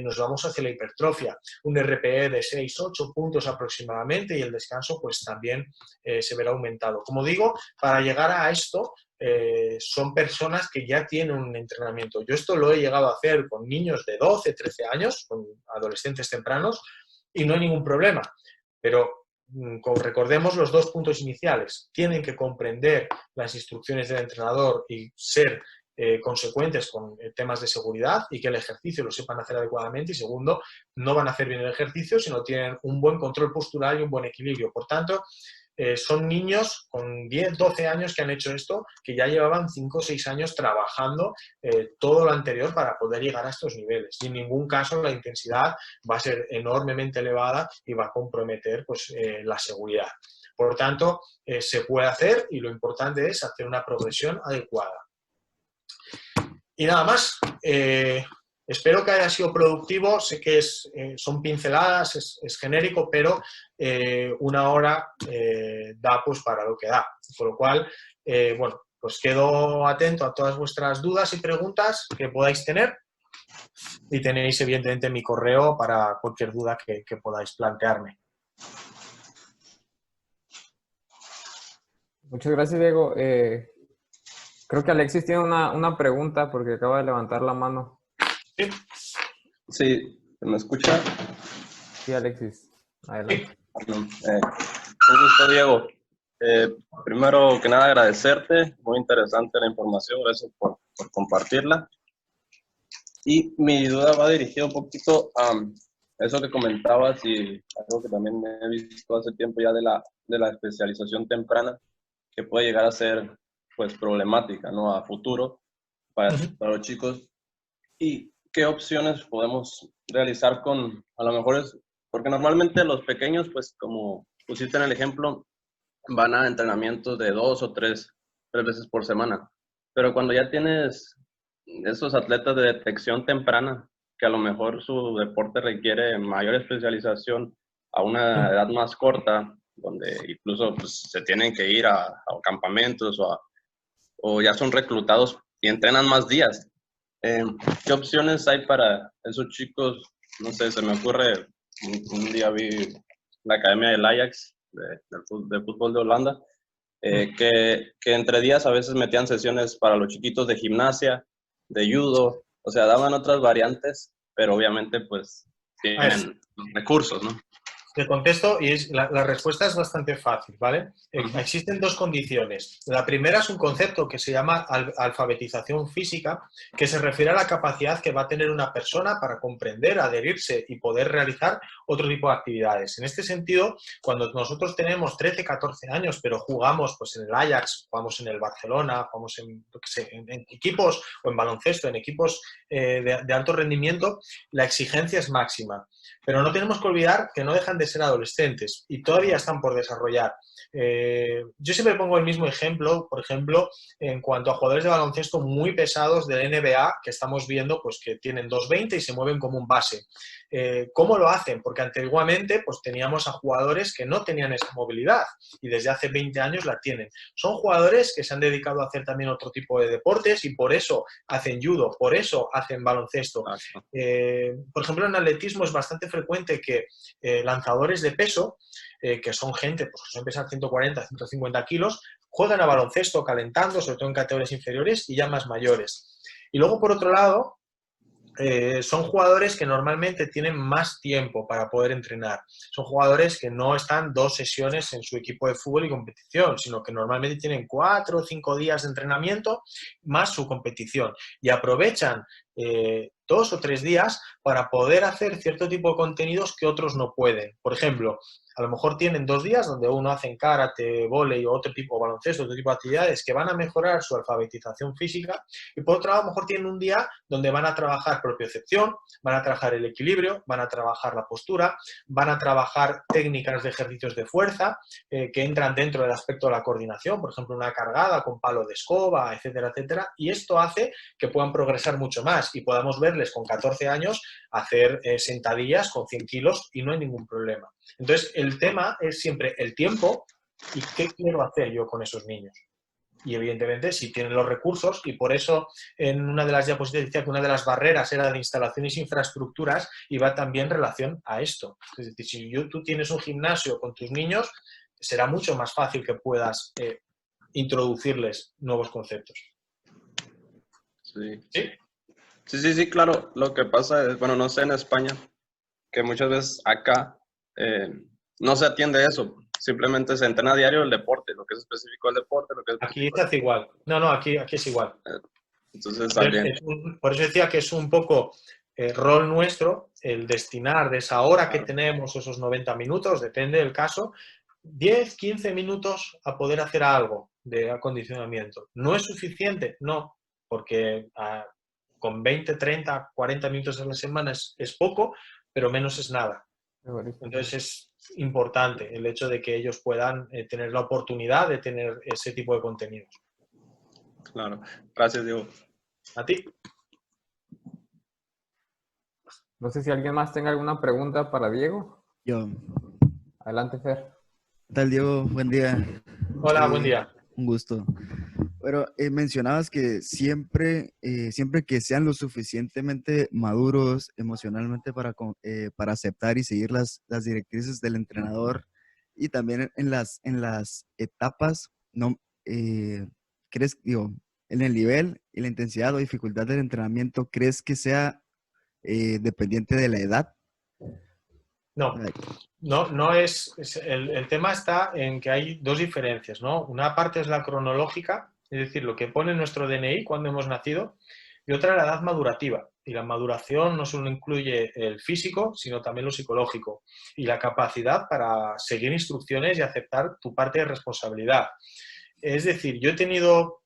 nos vamos hacia la hipertrofia. Un RPE de 6-8 puntos aproximadamente y el descanso pues también se verá aumentado. Como digo, para llegar a esto son personas que ya tienen un entrenamiento. Yo esto lo he llegado a hacer con niños de 12, 13 años, con adolescentes tempranos y no hay ningún problema. Pero recordemos los 2 puntos iniciales. Tienen que comprender las instrucciones del entrenador y ser consecuentes con temas de seguridad y que el ejercicio lo sepan hacer adecuadamente. Y segundo, no van a hacer bien el ejercicio si no tienen un buen control postural y un buen equilibrio. Por tanto, son niños con 10, 12 años que han hecho esto, que ya llevaban 5 o 6 años trabajando todo lo anterior para poder llegar a estos niveles. Y en ningún caso la intensidad va a ser enormemente elevada y va a comprometer pues, la seguridad. Por tanto, se puede hacer y lo importante es hacer una progresión adecuada. Y nada más. Espero que haya sido productivo. Sé que son pinceladas, es genérico, pero 1 hora da pues para lo que da. Con lo cual, bueno, pues quedo atento a todas vuestras dudas y preguntas que podáis tener. Y tenéis, evidentemente, mi correo para cualquier duda que podáis plantearme. Muchas gracias, Diego. Creo que Alexis tiene una pregunta porque acaba de levantar la mano. ¿Sí? Sí, ¿me escucha? Sí, Alexis. Adelante. Bueno, un gusto, Diego. Primero que nada, agradecerte. Muy interesante la información. Gracias por compartirla. Y mi duda va dirigida un poquito a eso que comentabas y algo que también he visto hace tiempo ya de la especialización temprana, que puede llegar a ser pues problemática, ¿no? A futuro para los chicos. ¿Y qué opciones podemos realizar con, a lo mejor porque normalmente los pequeños, pues como pusiste en el ejemplo, van a entrenamientos de 2 o 3 veces por semana. Pero cuando ya tienes esos atletas de detección temprana, que a lo mejor su deporte requiere mayor especialización a una edad más corta, donde incluso pues, se tienen que ir a campamentos o ya son reclutados y entrenan más días. ¿Qué opciones hay para esos chicos? No sé, se me ocurre, un día vi la academia del Ajax, de fútbol de Holanda, que entre días a veces metían sesiones para los chiquitos de gimnasia, de judo, o sea, daban otras variantes, pero obviamente pues tienen recursos, ¿no? Te contesto y la respuesta es bastante fácil, ¿vale? Existen 2 condiciones. La primera es un concepto que se llama alfabetización física, que se refiere a la capacidad que va a tener una persona para comprender, adherirse y poder realizar otro tipo de actividades. En este sentido, cuando nosotros tenemos 13, 14 años, pero jugamos pues, en el Ajax, jugamos en el Barcelona, jugamos en equipos o en baloncesto, en equipos de alto rendimiento, la exigencia es máxima. Pero no tenemos que olvidar que no dejan de ser adolescentes y todavía están por desarrollar. Yo siempre pongo el mismo ejemplo, por ejemplo, en cuanto a jugadores de baloncesto muy pesados del NBA que estamos viendo pues, que tienen 2,20 y se mueven como un base. ¿Cómo lo hacen? Porque antiguamente pues, teníamos a jugadores que no tenían esa movilidad y desde hace 20 años la tienen. Son jugadores que se han dedicado a hacer también otro tipo de deportes y por eso hacen judo, por eso hacen baloncesto. Por ejemplo, en atletismo es bastante frecuente que lanzadores de peso, que son gente pues, que son pesar 140, 150 kilos, juegan a baloncesto calentando, sobre todo en categorías inferiores y ya más mayores. Y luego, por otro lado, son jugadores que normalmente tienen más tiempo para poder entrenar. Son jugadores que no están 2 sesiones en su equipo de fútbol y competición, sino que normalmente tienen 4 o 5 días de entrenamiento más su competición y aprovechan 2 o 3 días para poder hacer cierto tipo de contenidos que otros no pueden. Por ejemplo, a lo mejor tienen 2 días donde uno hace karate, vóley o otro tipo de baloncesto, otro tipo de actividades que van a mejorar su alfabetización física y por otro lado a lo mejor tienen un día donde van a trabajar propiocepción, van a trabajar el equilibrio, van a trabajar la postura, van a trabajar técnicas de ejercicios de fuerza que entran dentro del aspecto de la coordinación, por ejemplo una cargada con palo de escoba, etcétera, etcétera, y esto hace que puedan progresar mucho más y podamos verles con 14 años hacer sentadillas con 100 kilos y no hay ningún problema. Entonces, el tema es siempre el tiempo y qué quiero hacer yo con esos niños. Y evidentemente si tienen los recursos, y por eso en una de las diapositivas decía que una de las barreras era de instalaciones e infraestructuras y va también en relación a esto. Es decir, si tú tienes un gimnasio con tus niños, será mucho más fácil que puedas introducirles nuevos conceptos. Sí. ¿Sí? Sí, claro. Lo que pasa es, bueno, no sé en España, que muchas veces acá no se atiende eso. Simplemente se entrena a diario el deporte, lo que es específico del deporte, lo que es Aquí se hace igual. No, aquí es igual. Entonces también. Por eso decía que es un poco rol nuestro el destinar de esa hora que tenemos, esos 90 minutos, depende del caso, 10, 15 minutos a poder hacer algo de acondicionamiento. ¿No es suficiente? No, porque con 20, 30, 40 minutos a la semana es poco, pero menos es nada. Entonces es importante el hecho de que ellos puedan tener la oportunidad de tener ese tipo de contenidos. Claro, gracias, Diego. A ti. No sé si alguien más tenga alguna pregunta para Diego. Yo. Adelante, Fer. ¿Qué tal, Diego? Buen día. Hola, buen día. Un gusto. Pero mencionabas que siempre que sean lo suficientemente maduros emocionalmente para aceptar y seguir las directrices del entrenador y también en las etapas, no, en el nivel y la intensidad o dificultad del entrenamiento, ¿crees que sea dependiente de la edad? No, no el tema está en que hay dos diferencias, ¿no? Una parte es la cronológica, es decir, lo que pone en nuestro DNI cuando hemos nacido, y otra la edad madurativa. Y la maduración no solo incluye el físico, sino también lo psicológico y la capacidad para seguir instrucciones y aceptar tu parte de responsabilidad. Es decir, yo he tenido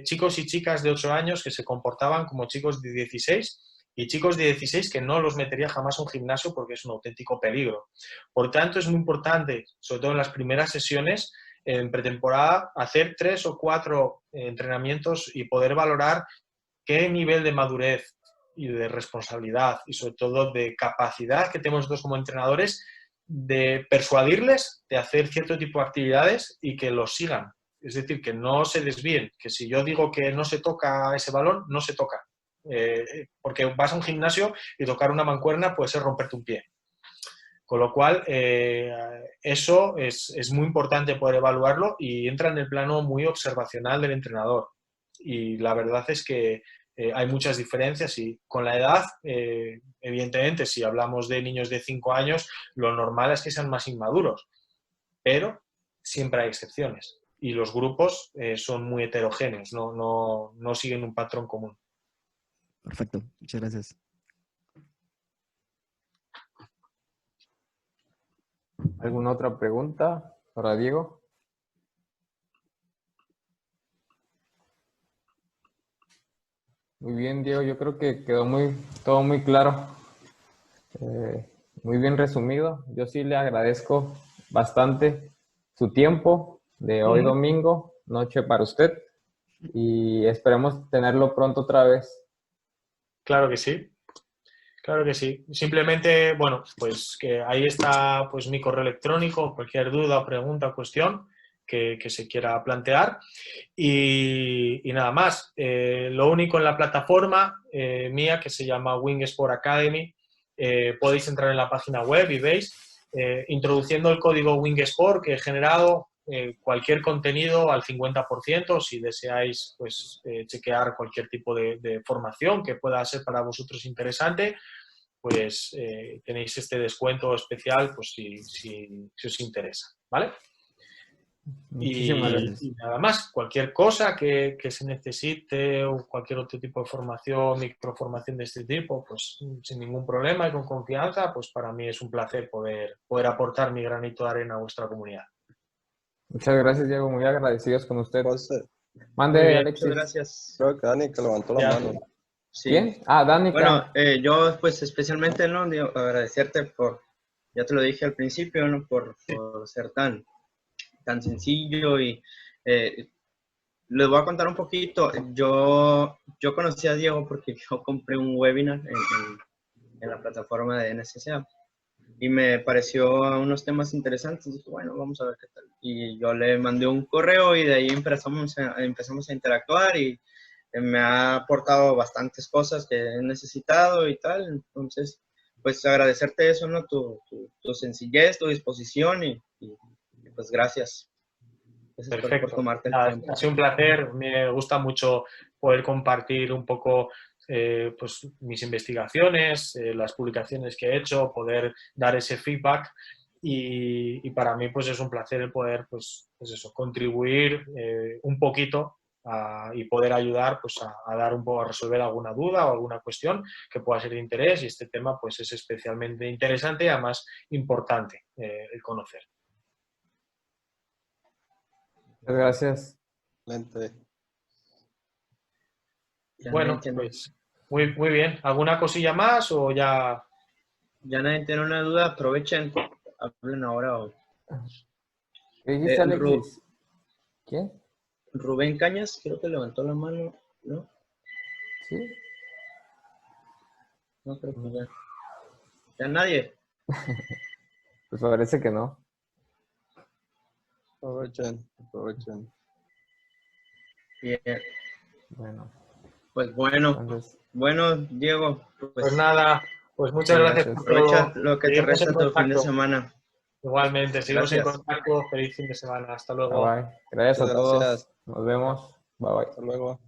chicos y chicas de 8 años que se comportaban como chicos de 16 y chicos de 16 que no los metería jamás a un gimnasio porque es un auténtico peligro. Por tanto, es muy importante, sobre todo en las primeras sesiones, en pretemporada, hacer 3 o 4 entrenamientos y poder valorar qué nivel de madurez y de responsabilidad y sobre todo de capacidad que tenemos nosotros como entrenadores de persuadirles de hacer cierto tipo de actividades y que los sigan. Es decir, que no se desvíen, que si yo digo que no se toca ese balón, no se toca. Porque vas a un gimnasio y tocar una mancuerna puede ser romperte un pie. Con lo cual, eso es muy importante poder evaluarlo y entra en el plano muy observacional del entrenador. Y la verdad es que hay muchas diferencias y con la edad, evidentemente, si hablamos de niños de 5 años, lo normal es que sean más inmaduros, pero siempre hay excepciones. Y los grupos son muy heterogéneos, no siguen un patrón común. Perfecto, muchas gracias. ¿Alguna otra pregunta para Diego? Muy bien, Diego, yo creo que quedó todo muy claro, muy bien resumido. Yo sí le agradezco bastante su tiempo de hoy domingo, noche para usted, y esperemos tenerlo pronto otra vez. Claro que sí. Claro que sí. Simplemente, bueno, pues que ahí está pues mi correo electrónico, cualquier duda, pregunta, cuestión que se quiera plantear. Y nada más. Lo único en la plataforma mía, que se llama Wing Sport Academy, podéis entrar en la página web y veis, introduciendo el código Wing Sport que he generado, cualquier contenido al 50%, si deseáis pues, chequear cualquier tipo de formación que pueda ser para vosotros interesante, pues tenéis este descuento especial pues, si os interesa, ¿vale? Muchísimas gracias. Y nada más, cualquier cosa que se necesite o cualquier otro tipo de formación, microformación de este tipo, pues sin ningún problema y con confianza, pues para mí es un placer poder aportar mi granito de arena a vuestra comunidad. Muchas gracias, Diego, muy agradecidos con usted. José, Mande, Muy bien, Alexis. muchas gracias. creo que Dani que levantó la Ya. mano. Sí. ¿Quién? Ah, Danica. Bueno, yo pues especialmente, ¿no? Digo, agradecerte ya te lo dije al principio, ¿no? Por ser tan sencillo y les voy a contar un poquito. Yo conocí a Diego porque yo compré un webinar en la plataforma de NSCA y me pareció unos temas interesantes. Dije, bueno, vamos a ver qué tal. Y yo le mandé un correo y de ahí empezamos a interactuar y me ha aportado bastantes cosas que he necesitado y tal. Entonces, pues agradecerte eso, ¿no? Tu sencillez, tu disposición y pues gracias. Gracias por Perfecto. tomarte el Nada, tiempo. ha sido un placer. Me gusta mucho poder compartir un poco pues, mis investigaciones, las publicaciones que he hecho, poder dar ese feedback y para mí pues es un placer el poder pues eso, contribuir un poquito y poder ayudar pues a dar un poco a resolver alguna duda o alguna cuestión que pueda ser de interés, y este tema pues es especialmente interesante y además importante el conocer. Muchas gracias. Excelente. Ya Bueno, nadie tiene, pues muy bien. ¿Alguna cosilla más o ya? ya nadie tiene una duda, aprovechen, hablen ahora. ¿Qué dijiste, Ru- Alexis? ¿Quién? Rubén Cañas, creo que levantó la mano, ¿no? ¿Sí? No creo que ya. ¿Ya nadie? Pues parece que no. Aprovechen, aprovechen. Bien. Bueno, Pues bueno. entonces, Bueno, Diego, Pues nada, pues muchas sí, gracias gracias. por aprovecha todo. lo que te Seguimos resta en tu fin de contacto. semana. Igualmente, seguimos en Gracias. contacto. Feliz fin de semana. Hasta Bye luego. bye. Gracias a Muchas todos. gracias. Nos vemos. Bye bye. Hasta luego.